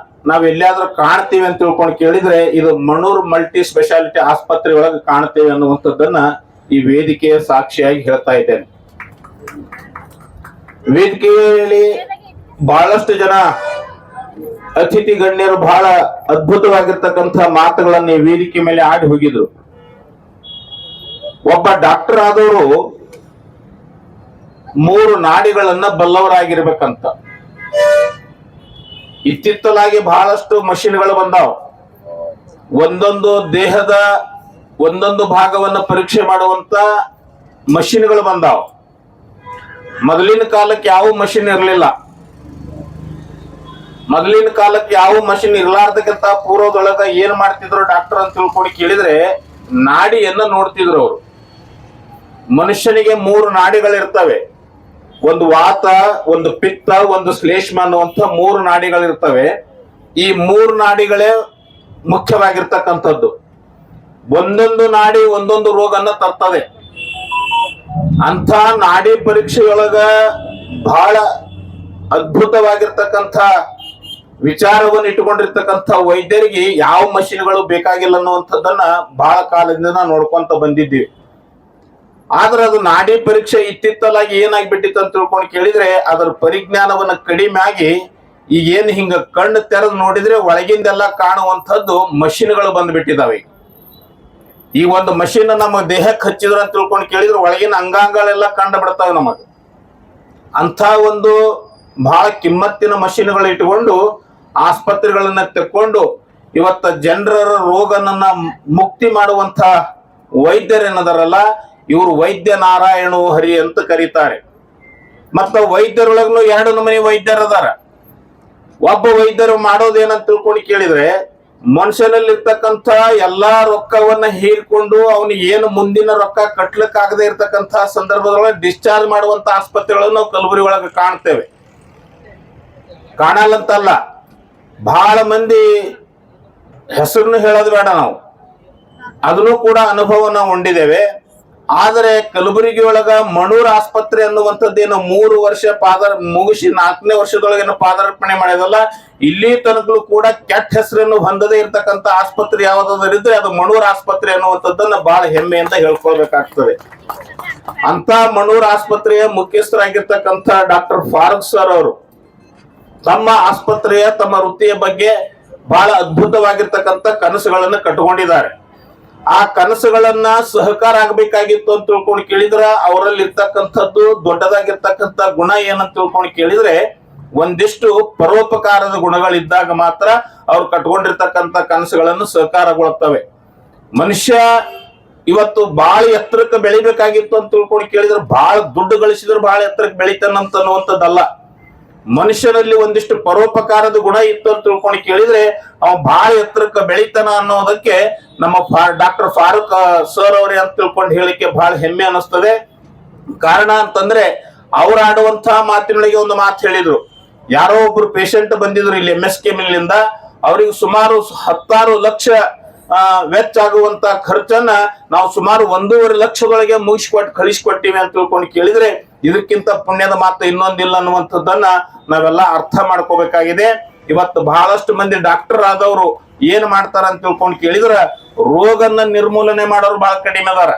ನಾವ್ ಎಲ್ಲಿಯಾದ್ರೂ ಕಾಣ್ತೀವಿ ಅಂತ ತಿಳ್ಕೊಂಡು ಕೇಳಿದ್ರೆ ಇದು ಮಣ್ಣೂರ್ ಮಲ್ಟಿ ಸ್ಪೆಷಾಲಿಟಿ ಆಸ್ಪತ್ರೆ ಒಳಗೆ ಕಾಣ್ತೇವೆ ಅನ್ನುವಂಥದ್ದನ್ನ ಈ ವೇದಿಕೆಯ ಸಾಕ್ಷಿಯಾಗಿ ಹೇಳ್ತಾ ಇದ್ದೇನೆ. ವೇದಿಕೆಯಲ್ಲಿ ಬಹಳಷ್ಟು ಜನ ಅತಿಥಿ ಗಣ್ಯರು ಬಹಳ ಅದ್ಭುತವಾಗಿರ್ತಕ್ಕಂಥ ಮಾತುಗಳನ್ನ ಈ ವೇದಿಕೆ ಮೇಲೆ ಆಡಿ ಹೋಗಿದ್ರು. ಒಬ್ಬ ಡಾಕ್ಟರ್ ಆದವರು 3 ನಾಡಿಗಳನ್ನ ಬಲ್ಲವರಾಗಿರ್ಬೇಕಂತ. ಇತ್ತಿತ್ತಲಾಗಿ ಬಹಳಷ್ಟು ಮಷಿನ್ಗಳು ಬಂದಾವ. ಒಂದೊಂದು ದೇಹದ ಒಂದೊಂದು ಭಾಗವನ್ನ ಪರೀಕ್ಷೆ ಮಾಡುವಂತ ಮಷಿನ್ಗಳು ಬಂದಾವ. ಮೊದಲಿನ ಕಾಲಕ್ಕೆ ಯಾವ ಮಷಿನ್ ಇರಲಿಲ್ಲ. ಮೊದಲಿನ ಕಾಲಕ್ಕೆ ಯಾವ ಮಷಿನ್ ಇರ್ಲಾರ್ದಕ್ಕಿಂತ ಪೂರ್ವದೊಳಗ ಏನ್ ಮಾಡ್ತಿದ್ರು ಡಾಕ್ಟರ್ ಅಂತ ತಿಳ್ಕೊಂಡು ಕೇಳಿದ್ರೆ ನಾಡಿಯನ್ನ ನೋಡ್ತಿದ್ರು ಅವರು. ಮನುಷ್ಯನಿಗೆ 3 ನಾಡಿಗಳಿರ್ತವೆ. ಒಂದು ವಾತ, ಒಂದು ಪಿತ್ತ, ಒಂದು ಶ್ಲೇಷ್ಮ ಅನ್ನುವಂಥ 3 ನಾಡಿಗಳಿರ್ತವೆ. ಈ 3 ನಾಡಿಗಳೇ ಮುಖ್ಯವಾಗಿರ್ತಕ್ಕಂಥದ್ದು. ಒಂದೊಂದು ನಾಡಿ ಒಂದೊಂದು ರೋಗನ್ನ ತರ್ತದೆ. ಅಂಥ ನಾಡಿ ಪರೀಕ್ಷೆಯೊಳಗ ಬಹಳ ಅದ್ಭುತವಾಗಿರ್ತಕ್ಕಂಥ ವಿಚಾರವನ್ನು ಇಟ್ಟುಕೊಂಡಿರ್ತಕ್ಕಂಥ ವೈದ್ಯರಿಗೆ ಯಾವ ಮಷಿನ್ಗಳು ಬೇಕಾಗಿಲ್ಲ ಅನ್ನುವಂಥದ್ದನ್ನ ಬಹಳ ಕಾಲದಿಂದ ನಾವು ನೋಡ್ಕೊಂತ ಬಂದಿದ್ದೀವಿ. ಆದ್ರೆ ಅದು ನಾಡಿ ಪರೀಕ್ಷೆ ಇತ್ತಿತ್ತಲಾಗಿ ಏನಾಗ್ಬಿಟ್ಟಿತ್ತು ಅಂತ ತಿಳ್ಕೊಂಡು ಕೇಳಿದ್ರೆ ಅದರ ಪರಿಜ್ಞಾನವನ್ನ ಕಡಿಮೆ ಆಗಿ ಈಗ ಏನ್ ಹಿಂಗ ಕಣ್ಣು ತೆರೆದು ನೋಡಿದ್ರೆ ಒಳಗಿಂದೆಲ್ಲ ಕಾಣುವಂಥದ್ದು ಮಷಿನ್ಗಳು ಬಂದ್ಬಿಟ್ಟಿದಾವೆ. ಈ ಒಂದು ಮಷಿನ್ ನಮ್ಮ ದೇಹಕ್ಕೆ ಹಚ್ಚಿದ್ರು ಅಂತ ತಿಳ್ಕೊಂಡು ಕೇಳಿದ್ರೆ ಒಳಗಿನ ಅಂಗಾಂಗಗಳೆಲ್ಲ ಕಂಡು ಬಿಡ್ತಾವೆ ನಮಗೆ. ಅಂಥ ಒಂದು ಬಹಳ ಕಿಮ್ಮತ್ತಿನ ಮಷಿನ್ಗಳು ಇಟ್ಕೊಂಡು ಆಸ್ಪತ್ರೆಗಳನ್ನ ತೆಕ್ಕೊಂಡು ಇವತ್ತ ಜನರ ರೋಗನನ್ನ ಮುಕ್ತಿ ಮಾಡುವಂತ ವೈದ್ಯರೇನದಾರಲ್ಲ ಇವರು ವೈದ್ಯ ನಾರಾಯಣ ಹರಿ ಅಂತ ಕರೀತಾರೆ. ಮತ್ತ ವೈದ್ಯರೊಳಗೂ 2 ನಮೂನಿ ವೈದ್ಯರದಾರ. ಒಬ್ಬ ವೈದ್ಯರು ಮಾಡೋದೇನಂತ ತಿಳ್ಕೊಂಡು ಕೇಳಿದ್ರೆ ಮನುಷ್ಯನಲ್ಲಿರ್ತಕ್ಕಂಥ ಎಲ್ಲಾ ರೊಕ್ಕವನ್ನ ಹೀರ್ಕೊಂಡು ಅವನಿಗೆ ಏನು ಮುಂದಿನ ರೊಕ್ಕ ಕಟ್ಲಿಕ್ಕಾಗದೆ ಇರ್ತಕ್ಕಂಥ ಸಂದರ್ಭದೊಳಗೆ ಡಿಸ್ಚಾರ್ಜ್ ಮಾಡುವಂತ ಆಸ್ಪತ್ರೆಗಳನ್ನು ನಾವು ಕಲಬುರಗಿ ಒಳಗೆ ಕಾಣ್ತೇವೆ. ಕಾಣಲ್ಲಂತಲ್ಲ, ಬಹಳ ಮಂದಿ ಹೆಸರನ್ನು ಹೇಳೋದು ಬೇಡ, ನಾವು ಅದನ್ನು ಕೂಡ ಅನುಭವ ನಾವು ಹೊಂದಿದ್ದೇವೆ. ಆದರೆ ಕಲಬುರಗಿ ಒಳಗ ಮಣೂರ್ ಆಸ್ಪತ್ರೆ ಅನ್ನುವಂಥದ್ದೇನು 3 ವರ್ಷ ಮುಗಿಸಿ 4ನೇ ವರ್ಷದೊಳಗೇನು ಪಾದಾರ್ಪಣೆ ಮಾಡಿದಲ್ಲ, ಇಲ್ಲಿ ತನಕಲೂ ಕೂಡ ಕೆಟ್ಟ ಹೆಸರನ್ನು ಹೊಂದದೇ ಇರ್ತಕ್ಕಂಥ ಆಸ್ಪತ್ರೆ ಯಾವ್ದಾದ್ರಿದ್ರೆ ಅದು ಮಣೂರ್ ಆಸ್ಪತ್ರೆ ಅನ್ನುವಂಥದ್ದನ್ನ ಬಹಳ ಹೆಮ್ಮೆಯಿಂದ ಹೇಳ್ಕೊಳ್ಬೇಕಾಗ್ತದೆ. ಅಂತ ಮಣೂರ್ ಆಸ್ಪತ್ರೆಯ ಮುಖ್ಯಸ್ಥರಾಗಿರ್ತಕ್ಕಂಥ ಡಾಕ್ಟರ್ ಫಾರೂಕ್ ಸರ್ ಅವರು ತಮ್ಮ ಆಸ್ಪತ್ರೆಯ ತಮ್ಮ ವೃತ್ತಿಯ ಬಗ್ಗೆ ಬಹಳ ಅದ್ಭುತವಾಗಿರ್ತಕ್ಕಂಥ ಕನಸುಗಳನ್ನು ಕಟ್ಟಿಕೊಂಡಿದ್ದಾರೆ. ಆ ಕನಸುಗಳನ್ನ ಸಹಕಾರ ಆಗ್ಬೇಕಾಗಿತ್ತು ಅಂತ ತಿಳ್ಕೊಂಡು ಕೇಳಿದ್ರ ಅವರಲ್ಲಿ ಇರ್ತಕ್ಕಂಥದ್ದು ದೊಡ್ಡದಾಗಿರ್ತಕ್ಕಂಥ ಗುಣ ಏನಂತ ತಿಳ್ಕೊಂಡು ಕೇಳಿದ್ರೆ ಒಂದಿಷ್ಟು ಪರೋಪಕಾರದ ಗುಣಗಳಿದ್ದಾಗ ಮಾತ್ರ ಅವ್ರು ಕಟ್ಕೊಂಡಿರ್ತಕ್ಕಂಥ ಕನಸುಗಳನ್ನು ಸಹಕಾರಗೊಳ್ಳುತ್ತವೆ. ಮನುಷ್ಯ ಇವತ್ತು ಬಹಳ ಎತ್ತರಕ್ಕೆ ಬೆಳಿಬೇಕಾಗಿತ್ತು ಅಂತ ತಿಳ್ಕೊಂಡು ಕೇಳಿದ್ರೆ ಬಹಳ ದುಡ್ಡು ಗಳಿಸಿದ್ರೆ ಬಹಳ ಎತ್ತರಕ್ಕೆ ಬೆಳಿತಾನಂತ ಅನ್ನುವಂಥದ್ದಲ್ಲ. ಮನುಷ್ಯನಲ್ಲಿ ಒಂದಿಷ್ಟು ಪರೋಪಕಾರದ ಗುಣ ಇತ್ತು ಅಂತ ತಿಳ್ಕೊಂಡು ಕೇಳಿದ್ರೆ ಅವ ಬಹಳ ಎತ್ತರಕ್ಕೆ ಬೆಳಿತಾನ ಅನ್ನೋದಕ್ಕೆ ನಮ್ಮ ಡಾಕ್ಟರ್ ಫಾರೂಕ್ ಸರ್ ಅವರೇ ಅಂತ ತಿಳ್ಕೊಂಡು ಹೇಳಿಕ್ಕೆ ಬಹಳ ಹೆಮ್ಮೆ ಅನಿಸ್ತದೆ. ಕಾರಣ ಅಂತಂದ್ರೆ ಅವ್ರು ಆಡುವಂತಹ ಮಾತಿನೊಳಗೆ ಒಂದು ಮಾತು ಹೇಳಿದ್ರು. ಯಾರೋ ಒಬ್ರು ಪೇಷಂಟ್ ಬಂದಿದ್ರು ಇಲ್ಲಿ MSK ಮಿಲ್ನಿಂದ, ಅವ್ರಿಗೆ ಸುಮಾರು 16 ಲಕ್ಷ ವೆಚ್ಚ ಆಗುವಂತ ಖರ್ಚನ್ನ ನಾವು ಸುಮಾರು 1.5 ಲಕ್ಷದೊಳಗೆ ಕಳಿಸ್ಕೊಟ್ಟಿವಿ ಅಂತ ತಿಳ್ಕೊಂಡು ಕೇಳಿದ್ರೆ ಇದಕ್ಕಿಂತ ಪುಣ್ಯದ ಮಾತು ಇನ್ನೊಂದಿಲ್ಲ ಅನ್ನುವಂಥದ್ದನ್ನ ನಾವೆಲ್ಲ ಅರ್ಥ ಮಾಡ್ಕೋಬೇಕಾಗಿದೆ. ಇವತ್ತು ಬಹಳಷ್ಟು ಮಂದಿ ಡಾಕ್ಟರ್ ಆದವರು ಏನ್ ಮಾಡ್ತಾರ ಅಂತ ತಿಳ್ಕೊಂಡು ಕೇಳಿದ್ರ ರೋಗನ್ನ ನಿರ್ಮೂಲನೆ ಮಾಡೋರು ಬಹಳ ಕಡಿಮೆ ಅದಾರ.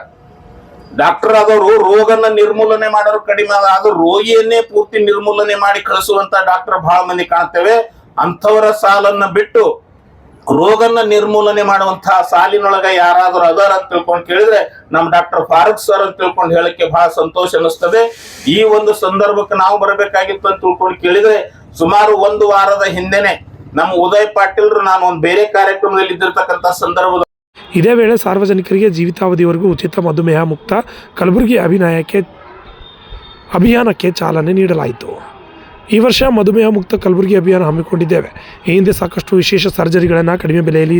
ಡಾಕ್ಟರ್ ಆದವರು ರೋಗನ್ನ ನಿರ್ಮೂಲನೆ ಮಾಡೋರು ಕಡಿಮೆ ಅದ, ಆದ್ರೂ ರೋಗಿಯನ್ನೇ ಪೂರ್ತಿ ನಿರ್ಮೂಲನೆ ಮಾಡಿ ಕಳಿಸುವಂತ ಡಾಕ್ಟರ್ ಬಹಳ ಮಂದಿ ಕಾಣ್ತೇವೆ. ಅಂಥವರ ಸಾಲನ್ನ ಬಿಟ್ಟು ರೋಗನ್ನ ನಿರ್ಮೂಲನೆ ಮಾಡುವಂತಹ ಸಾಲಿನೊಳಗ ಯಾರಾದ್ರೂ ಅದಾರ ಅಂತ ತಿಳ್ಕೊಂಡು ಕೇಳಿದ್ರೆ ನಮ್ ಡಾಕ್ಟರ್ ಫಾರೂಕ್ ಸರ್ ಅಂತ ತಿಳ್ಕೊಂಡು ಹೇಳಕ್ಕೆ ಬಹಳ ಸಂತೋಷ ಅನಿಸ್ತದೆ. ಈ ಒಂದು ಸಂದರ್ಭಕ್ಕೆ ನಾವು ಬರಬೇಕಾಗಿತ್ತು ಅಂತ ತಿಳ್ಕೊಂಡು ಕೇಳಿದ್ರೆ ಸುಮಾರು 1 ವಾರದ ಹಿಂದೆನೆ ನಮ್ಮ ಉದಯ್ ಪಾಟೀಲ್ರು ನಾನು ಒಂದು ಬೇರೆ ಕಾರ್ಯಕ್ರಮದಲ್ಲಿ ಇದ್ದಿರ್ತಕ್ಕಂಥ ಸಂದರ್ಭದ ಇದೇ ವೇಳೆ ಸಾರ್ವಜನಿಕರಿಗೆ ಜೀವಿತಾವಧಿವರೆಗೂ ಉಚಿತ ಮಧುಮೇಹ ಮುಕ್ತ ಕಲಬುರಗಿ ಅಭಿಯಾನಕ್ಕೆ ಚಾಲನೆ ನೀಡಲಾಯಿತು. ಈ ವರ್ಷ ಮಧುಮೇಹ ಮುಕ್ತ ಕಲಬುರಗಿ ಅಭಿಯಾನ ಹಮ್ಮಿಕೊಂಡಿದ್ದೇವೆ. ಈ ಹಿಂದೆ ಸಾಕಷ್ಟು ವಿಶೇಷ ಸರ್ಜರಿಗಳನ್ನು ಕಡಿಮೆ ಬೆಲೆಯಲ್ಲಿ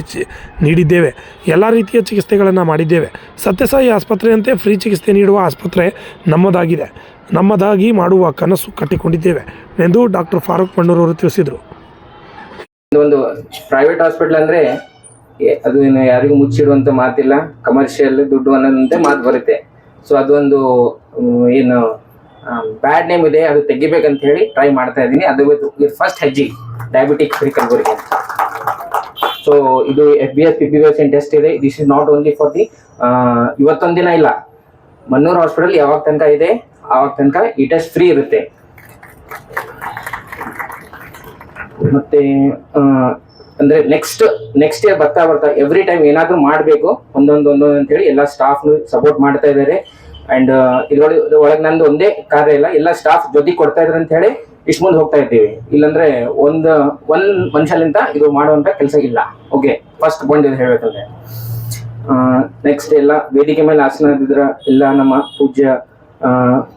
ನೀಡಿದ್ದೇವೆ. ಎಲ್ಲ ರೀತಿಯ ಚಿಕಿತ್ಸೆಗಳನ್ನು ಮಾಡಿದ್ದೇವೆ. ಸತ್ಯಸಾಯಿ ಆಸ್ಪತ್ರೆಯಂತೆ ಫ್ರೀ ಚಿಕಿತ್ಸೆ ನೀಡುವ ಆಸ್ಪತ್ರೆ ನಮ್ಮದಾಗಿದೆ. ನಮ್ಮದಾಗಿ ಮಾಡುವ ಕನಸು ಕಟ್ಟಿಕೊಂಡಿದ್ದೇವೆ ಎಂದು ಡಾಕ್ಟರ್ ಫಾರೂಕ್ ಮಣ್ಣೂರ್ ಅವರು ತಿಳಿಸಿದರು. ಒಂದು ಪ್ರೈವೇಟ್ ಹಾಸ್ಪಿಟಲ್ ಅಂದ್ರೆ ಅದು ಯಾರಿಗೂ ಮುಚ್ಚಿಡುವಂತ ಮಾತಿಲ್ಲ, ಕಮರ್ಷಿಯಲ್ ದುಡ್ಡು ಅನ್ನೋದಂತೆ ಮಾತು ಬರುತ್ತೆ. ಸೊ ಅದೊಂದು ಏನು ಬ್ಯಾಡ್ ನೇಮ್ ಇದೆ, ಅದು ತೆಗಿಬೇಕಂತ ಹೇಳಿ ಟ್ರೈ ಮಾಡ್ತಾ ಇದ್ದೀನಿ. ಅದು ಫಸ್ಟ್ ಹೆಜ್ಜೆ ಡಯಾಬಿಟಿಕ್ ಫ್ರೀ ಕಲಬುರಗಿ. ಸೊ ಇದು FBS PPBS ಟೆಸ್ಟ್ ಇದೆ. This is not only for the ಇವತ್ತೊಂದಿನ ಇಲ್ಲ, ಮನ್ನೂರ್ ಹಾಸ್ಪಿಟಲ್ ಯಾವಾಗ ತನಕ ಇದೆ ಆವಾಗ ತನಕ ಈ ಟೆಸ್ಟ್ ಫ್ರೀ ಇರುತ್ತೆ. ಮತ್ತೆ ಅಂದ್ರೆ ನೆಕ್ಸ್ಟ್ ಇಯರ್ ಬರ್ತಾ ಎವ್ರಿ ಟೈಮ್ ಏನಾದ್ರೂ ಮಾಡಬೇಕು ಒಂದೊಂದು ಅಂತ ಹೇಳಿ ಎಲ್ಲ ಸ್ಟಾಫ್ ಸಪೋರ್ಟ್ ಮಾಡ್ತಾ ಇದ್ದಾರೆ. ಅಂಡ್ ಇದ್ರೊಳಗೆ ನಂದು ಒಂದೇ ಕಾರ್ಯ ಇಲ್ಲ, ಎಲ್ಲ ಸ್ಟಾಫ್ ಜೊತೆ ಕೊಡ್ತಾ ಇದಾರೆ ಅಂತ ಹೇಳಿ ಇಷ್ಟು ಮುಂದೆ ಹೋಗ್ತಾ ಇದ್ದೀವಿ. ಇಲ್ಲಾಂದ್ರೆ ಒಂದ್ ಮನುಷ್ಯಲಿಂದ ಇದು ಮಾಡುವಂತ ಕೆಲಸ ಇಲ್ಲ. ಓಕೆ, ಫಸ್ಟ್ ಪಾಯಿಂಟ್ ಇದು ಹೇಳ್ಬೇಕಂದ್ರೆ ನೆಕ್ಸ್ಟ್ ಎಲ್ಲ ವೇದಿಕೆ ಮೇಲೆ ಆಸನ ಇದ್ರ ಎಲ್ಲ ನಮ್ಮ ಪೂಜ್ಯ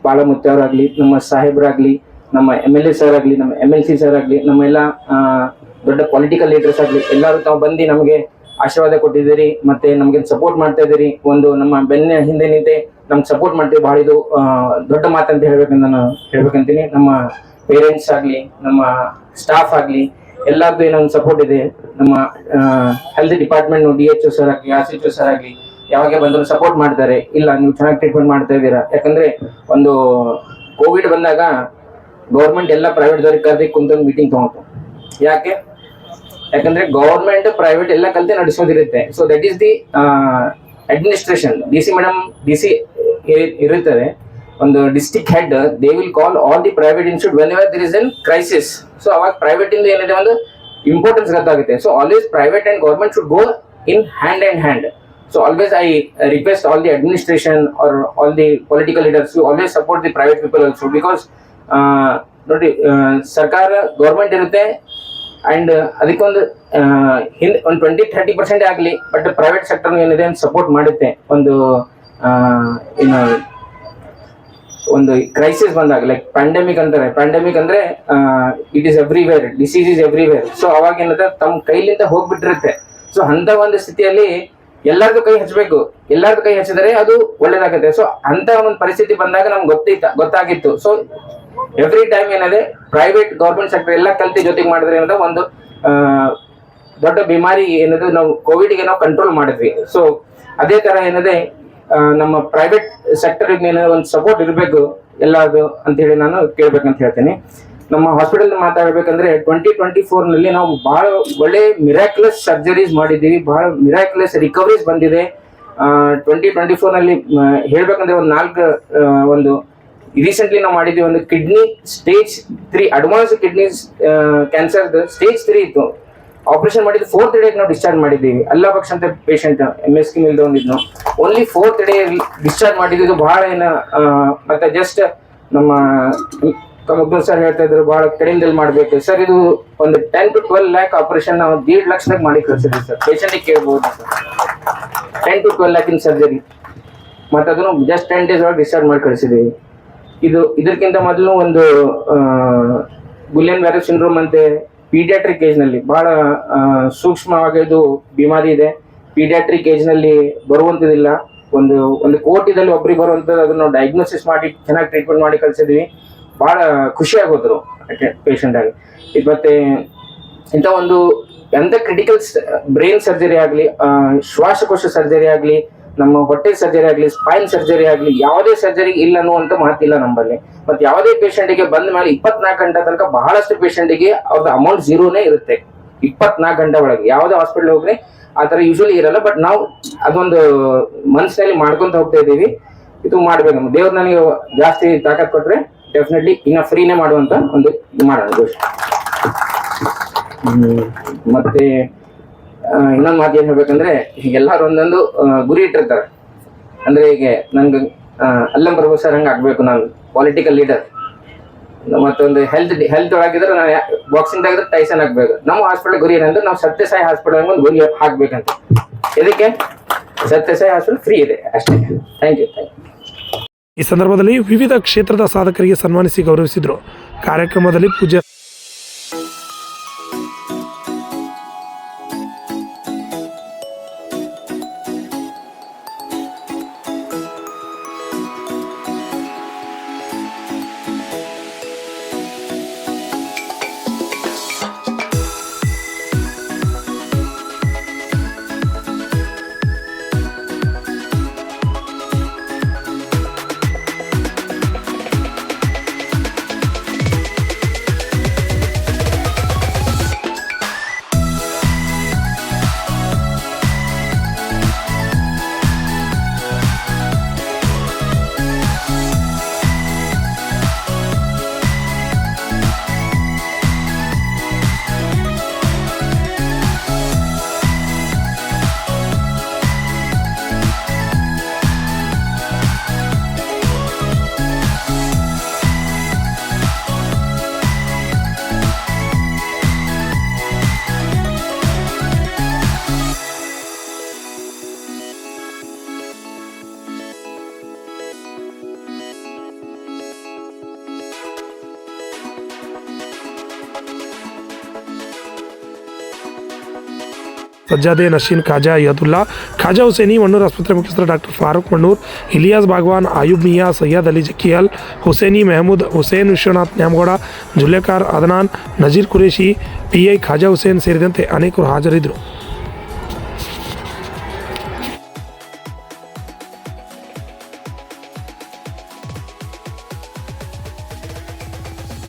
ಬಾಲಮುತ್ಯ ಅವರಾಗ್ಲಿ, ನಮ್ಮ ಸಾಹೇಬ್ರಾಗ್ಲಿ, ನಮ್ಮ MLA ಸರ್ ಆಗ್ಲಿ, ನಮ್ಮ MLC ಸರ್ ಆಗ್ಲಿ, ನಮ್ಮೆಲ್ಲ ದೊಡ್ಡ ಪೊಲಿಟಿಕಲ್ ಲೀಡರ್ಸ್ ಆಗ್ಲಿ ಎಲ್ಲರೂ ತಾವು ಬಂದು ನಮಗೆ ಆಶೀರ್ವಾದ ಕೊಟ್ಟಿದ್ದೀರಿ, ಮತ್ತೆ ನಮ್ಗೆ ಸಪೋರ್ಟ್ ಮಾಡ್ತಾ ಇದ್ದೀರಿ. ಒಂದು ನಮ್ಮ ಬೆನ್ನ ಹಿಂದೆ ನಿಂತೆ ನಮ್ಗೆ ಸಪೋರ್ಟ್ ಮಾಡ್ತೀವಿ. ಬಹಳ ಇದು ದೊಡ್ಡ ಮಾತಂತ ಹೇಳ್ಬೇಕಂತೀನಿ. ನಮ್ಮ ಪೇರೆಂಟ್ಸ್ ಆಗ್ಲಿ, ನಮ್ಮ ಸ್ಟಾಫ್ ಆಗ್ಲಿ, ಎಲ್ಲರದ್ದು ಏನೊಂದು ಸಪೋರ್ಟ್ ಇದೆ. ನಮ್ಮ ಹೆಲ್ತ್ ಡಿಪಾರ್ಟ್ಮೆಂಟ್ DHO ಸರ್ ಆಗ್ಲಿ, RCHO ಸರ್ ಆಗ್ಲಿ ಯಾವಾಗ ಬಂದ್ರು ಸಪೋರ್ಟ್ ಮಾಡ್ತಾರೆ. ಇಲ್ಲ ನೀವು ಚೆನ್ನಾಗಿ ಟ್ರೀಟ್ಮೆಂಟ್ ಮಾಡ್ತಾ ಇದ್ದೀರಾ. ಯಾಕಂದ್ರೆ ಒಂದು ಕೋವಿಡ್ ಬಂದಾಗ ಗೌರ್ಮೆಂಟ್ ಎಲ್ಲ ಪ್ರೈವೇಟ್ ದವ್ರಿಗೆ ಕರೆದಿ ಕುಂತೊಂದು ಮೀಟಿಂಗ್ ತಗೊಂಡು. ಯಾಕಂದ್ರೆ ಗೌರ್ಮೆಂಟ್ ಪ್ರೈವೇಟ್ ಎಲ್ಲ ಕಲ್ತೆ ನಡೆಸೋದಿರುತ್ತೆ. So that is the administration. DC ಇರುತ್ತದೆ, ಒಂದು district head, they will call all the private institute whenever there is an crisis. So ಅವಾಗ ಪ್ರೈವೇಟ್ ಇಂದ ಏನಿದೆ ಒಂದು ಇಂಪಾರ್ಟೆನ್ಸ್ ಗೊತ್ತಾಗುತ್ತೆ. So always private and government should go in hand and hand. So always I request all the administration or all the political leaders to always support the private people also, because ನೋಡಿ ಸರ್ಕಾರ government ಇರುತ್ತೆ and ಅದಕ್ಕೊಂದು ಒಂದು 20-30% ಆಗಲಿ, but private sector ಏನಿದೆ support ಮಾಡುತ್ತೆ. ಒಂದು crisis ಬಂದಾಗ, ಲೈಕ್ ಪ್ಯಾಂಡಮಿಕ್ ಅಂತಾರೆ. ಪ್ಯಾಂಡಮಿಕ್ ಅಂದ್ರೆ it is everywhere, disease is everywhere. So ಅವಾಗ ಏನಂದ್ರೆ ತಮ್ಮ ಕೈಲಿಂದ ಹೋಗ್ಬಿಟ್ಟಿರುತ್ತೆ. ಸೊ ಅಂತ ಒಂದು ಸ್ಥಿತಿಯಲ್ಲಿ ಎಲ್ಲಾರ್ದು ಕೈ ಹಚ್ಚಬೇಕು. ಎಲ್ಲಾರ್ದು ಕೈ ಹಚ್ಚಿದರೆ ಅದು ಒಳ್ಳೇದಾಗುತ್ತೆ. ಸೊ ಅಂತ ಒಂದು ಪರಿಸ್ಥಿತಿ ಬಂದಾಗ ನಮ್ಗೆ ಗೊತ್ತಾಗಿತ್ತು. ಸೊ ಎವ್ರಿ ಟೈಮ್ ಏನಿದೆ ಪ್ರೈವೇಟ್ ಗೌರ್ಮೆಂಟ್ ಸೆಕ್ಟರ್ ಎಲ್ಲ ಕಲ್ತಿ ಜೊತೆಗೆ ಮಾಡಿದ್ರೆ ಏನಂದ್ರೆ ಒಂದು ದೊಡ್ಡ ಬಿಮಾರಿ ಏನಿದೆ ನಾವು ಕೋವಿಡ್ಗೆ ನಾವು ಕಂಟ್ರೋಲ್ ಮಾಡಿದ್ವಿ. ಸೊ ಅದೇ ತರ ಏನಿದೆ ನಮ್ಮ ಪ್ರೈವೇಟ್ ಸೆಕ್ಟರ್ ಒಂದು ಸಪೋರ್ಟ್ ಇರಬೇಕು ಎಲ್ಲದು ಅಂತ ಹೇಳಿ ನಾನು ಕೇಳ್ಬೇಕಂತ ಹೇಳ್ತೀನಿ. ನಮ್ಮ ಹಾಸ್ಪಿಟಲ್ ಮಾತಾಡ್ಬೇಕಂದ್ರೆ 2024 ನಾವು ಬಹಳ ಒಳ್ಳೆ ಮಿರಾಕ್ಯುಲಸ್ ಸರ್ಜರೀಸ್ ಮಾಡಿದ್ದೀವಿ, ಬಹಳ ಮಿರಾಕ್ಯುಲಸ್ ರಿಕವರೀಸ್ ಬಂದಿದೆ. 2024 ಹೇಳ್ಬೇಕಂದ್ರೆ ಒಂದು ರೀಸೆಂಟ್ಲಿ ನಾವು ಮಾಡಿದ್ವಿ. ಒಂದು kidney stage 3 advance kidney cancer stage 3 ಇತ್ತು. ಆಪರೇಷನ್ ಮಾಡಿದ್ದು 4th ಡೇ ನಾವು ಡಿಸ್ಚಾರ್ಜ್ ಮಾಡಿದ್ದೀವಿ. ಅಲ್ಲ ಪಕ್ಷ ಅಂತ ಪೇಷಂಟ್ MS ಸ್ಕಿನ್ ಇಲ್ದೊಂದಿದ್ನು, ಓನ್ಲಿ 4th ಡೇ ಡಿಸ್ಚಾರ್ಜ್ ಮಾಡಿದ್ದು. ಬಹಳ ಮತ್ತೆ ಜಸ್ಟ್ ನಮ್ಮ ಕಮಗ್ನೂರ್ ಸರ್ ಹೇಳ್ತಾ ಇದ್ರು ಬಹಳ ಕಡಿಮೆದಲ್ಲಿ ಮಾಡ್ಬೇಕು ಸರ್. ಇದು ಒಂದು 10 to 12 lakh ಆಪರೇಷನ್ ನಾವು 1.5 ಲಕ್ಷದಾಗ ಮಾಡಿ ಕಳಿಸಿದ್ವಿ ಸರ್. ಪೇಷಂಟ್ ಕೇಳ್ಬೋದು sir, 10 to 12 lakh in surgery. ಮತ್ತೆ ಅದನ್ನು ಜಸ್ಟ್ 10 days ಒಳಗೆ ಡಿಸ್ಚಾರ್ಜ್ ಮಾಡಿ ಕಳಿಸಿದ್ದೀವಿ. ಇದಕ್ಕಿಂತ ಮೊದಲು ಒಂದು ಗುಲಿಯನ್ ವ್ಯಾರೆ ಸಿಂಡ್ರೋಮ್ ಅಂತೆ ಪೀಡಿಯಾಟ್ರಿಕ್ ಏಜ್ ನಲ್ಲಿ ಬಹಳ ಸೂಕ್ಷ್ಮವಾಗಿ ಇದು ಬಿಮಾರಿ ಇದೆ. ಪೀಡಿಯಾಟ್ರಿಕ್ ಏಜ್ ನಲ್ಲಿ ಬರುವಂತದಿಲ್ಲ. ಒಂದು ಕೋಟಿದಲ್ಲಿ ಒಬ್ರಿಗೆ ಬರುವಂತದ್ದು, ಅದನ್ನ ನಾವು ಡಯಾಗ್ನೋಸಿಸ್ ಮಾಡಿ ಚೆನ್ನಾಗಿ ಟ್ರೀಟ್ಮೆಂಟ್ ಮಾಡಿ ಕಳಿಸಿದ್ವಿ. ಬಹಳ ಖುಷಿ ಆಗೋದ್ರು ಪೇಷಂಟ್ ಆಗಿ. ಮತ್ತೆ ಇಂಥ ಒಂದು ಎಂತ ಕ್ರಿಟಿಕಲ್ ಬ್ರೈನ್ ಸರ್ಜರಿ ಆಗಲಿ, ಶ್ವಾಸಕೋಶ ಸರ್ಜರಿ ಆಗಲಿ, ನಮ್ಮ ಹೊಟ್ಟೆ ಸರ್ಜರಿ ಆಗಲಿ, ಸ್ಪೈನ್ ಸರ್ಜರಿ ಆಗಲಿ, ಯಾವುದೇ ಸರ್ಜರಿ ಇಲ್ಲ ಅನ್ನುವಂತ ಮಾತಿಲ್ಲ ನಮ್ಮಲ್ಲಿ. ಮತ್ತೆ ಯಾವುದೇ ಪೇಷಂಟಿಗೆ ಬಂದ ಮೇಲೆ 24 ಗಂಟೆ ತನಕ ಬಹಳಷ್ಟು ಪೇಷಂಟಿಗೆ ಅವ್ರದ್ದು ಅಮೌಂಟ್ ಝೀರೋನೇ ಇರುತ್ತೆ. 24 ಗಂಟೆ ಒಳಗೆ ಯಾವುದೇ ಹಾಸ್ಪಿಟಲ್ ಹೋಗ್ರಿ ಆ ತರ ಯೂಶಲಿ ಇರಲ್ಲ. ಬಟ್ ನಾವು ಅದೊಂದು ಮನಸ್ಸಿನಲ್ಲಿ ಮಾಡ್ಕೊಂತ ಹೋಗ್ತಾ ಇದೀವಿ. ಇದು ಮಾಡ್ಬೇಕು. ದೇವ್ರು ನನಗೆ ಜಾಸ್ತಿ ತಾಕತ್ ಕೊಟ್ರೆ ಡೆಫಿನೆಟ್ಲಿ ಇನ್ನ ಫ್ರೀನೇ ಮಾಡುವಂತ ಒಂದು ಇದು ಮಾಡೋಣ ಘೋಷಣೆ. ಮತ್ತೆ ಇನ್ನೊಂದು ಮಾತು ಏನ್ ಹೇಳ್ಬೇಕಂದ್ರೆ, ಎಲ್ಲಾರು ಒಂದೊಂದು ಗುರಿ ಇಟ್ಟಿರ್ತಾರೆ. ಅಂದ್ರೆ ಈಗ ನನ್ಗೆ ಅಲ್ಲಂ ಪ್ರಭು ಸರ್ ಹಂಗ ಆಗ್ಬೇಕು, ನಾನು ಪೊಲಿಟಿಕಲ್ ಲೀಡರ್. ಮತ್ತೊಂದು ಹೆಲ್ತ್ ಒಳಗಿದ್ರೆ ನಾನು ಬಾಕ್ಸಿಂಗ್ ಆಗಿದ್ರೆ ಟೈಸನ್ ಆಗ್ಬೇಕು. ನಮ್ಮ ಹಾಸ್ಪಿಟಲ್ ಗುರಿ ಏನಂದ್ರೆ ನಾವು ಸತ್ಯಸಾಯಿ ಹಾಸ್ಪಿಟಲ್ ಒಂದು ಗುರಿ ಹಾಕ್ಬೇಕಂತ. ಇದಕ್ಕೆ ಸತ್ಯಸಾಯಿ ಹಾಸ್ಪಿಟಲ್ ಫ್ರೀ ಇದೆ ಅಷ್ಟೇ. Thank you. ಈ ಸಂದರ್ಭದಲ್ಲಿ ವಿವಿಧ ಕ್ಷೇತ್ರದ ಸಾಧಕರಿಗೆ ಸನ್ಮಾನಿಸಿ ಗೌರವಿಸಿದರು. ಕಾರ್ಯಕ್ರಮದಲ್ಲಿ ಪೂಜ್ಯ सज्जादे नशीन खाजा अयतुल्ला, खाजा हुसैनी, मन्नूर आस्पत्रे मुख्यस्थ डॉक्टर फारूक मन्नूर, इलियास बागवान, आयुब मियाँ, सैयद अली जकील, हुसैनी महमूद, हुसैन विश्वनाथ ನ್ಯಾಮಗೌಡ, ಜುಲೇಕಾರ್ ಅದನಾನ್, ನಜೀರ್ ಕುರೇಶಿ, PI ಖಾಜಾ ಹುಸೇನ್ ಸೇರಿದಂತೆ ಅನೇಕರು ಹಾಜರಿದ್ದರು.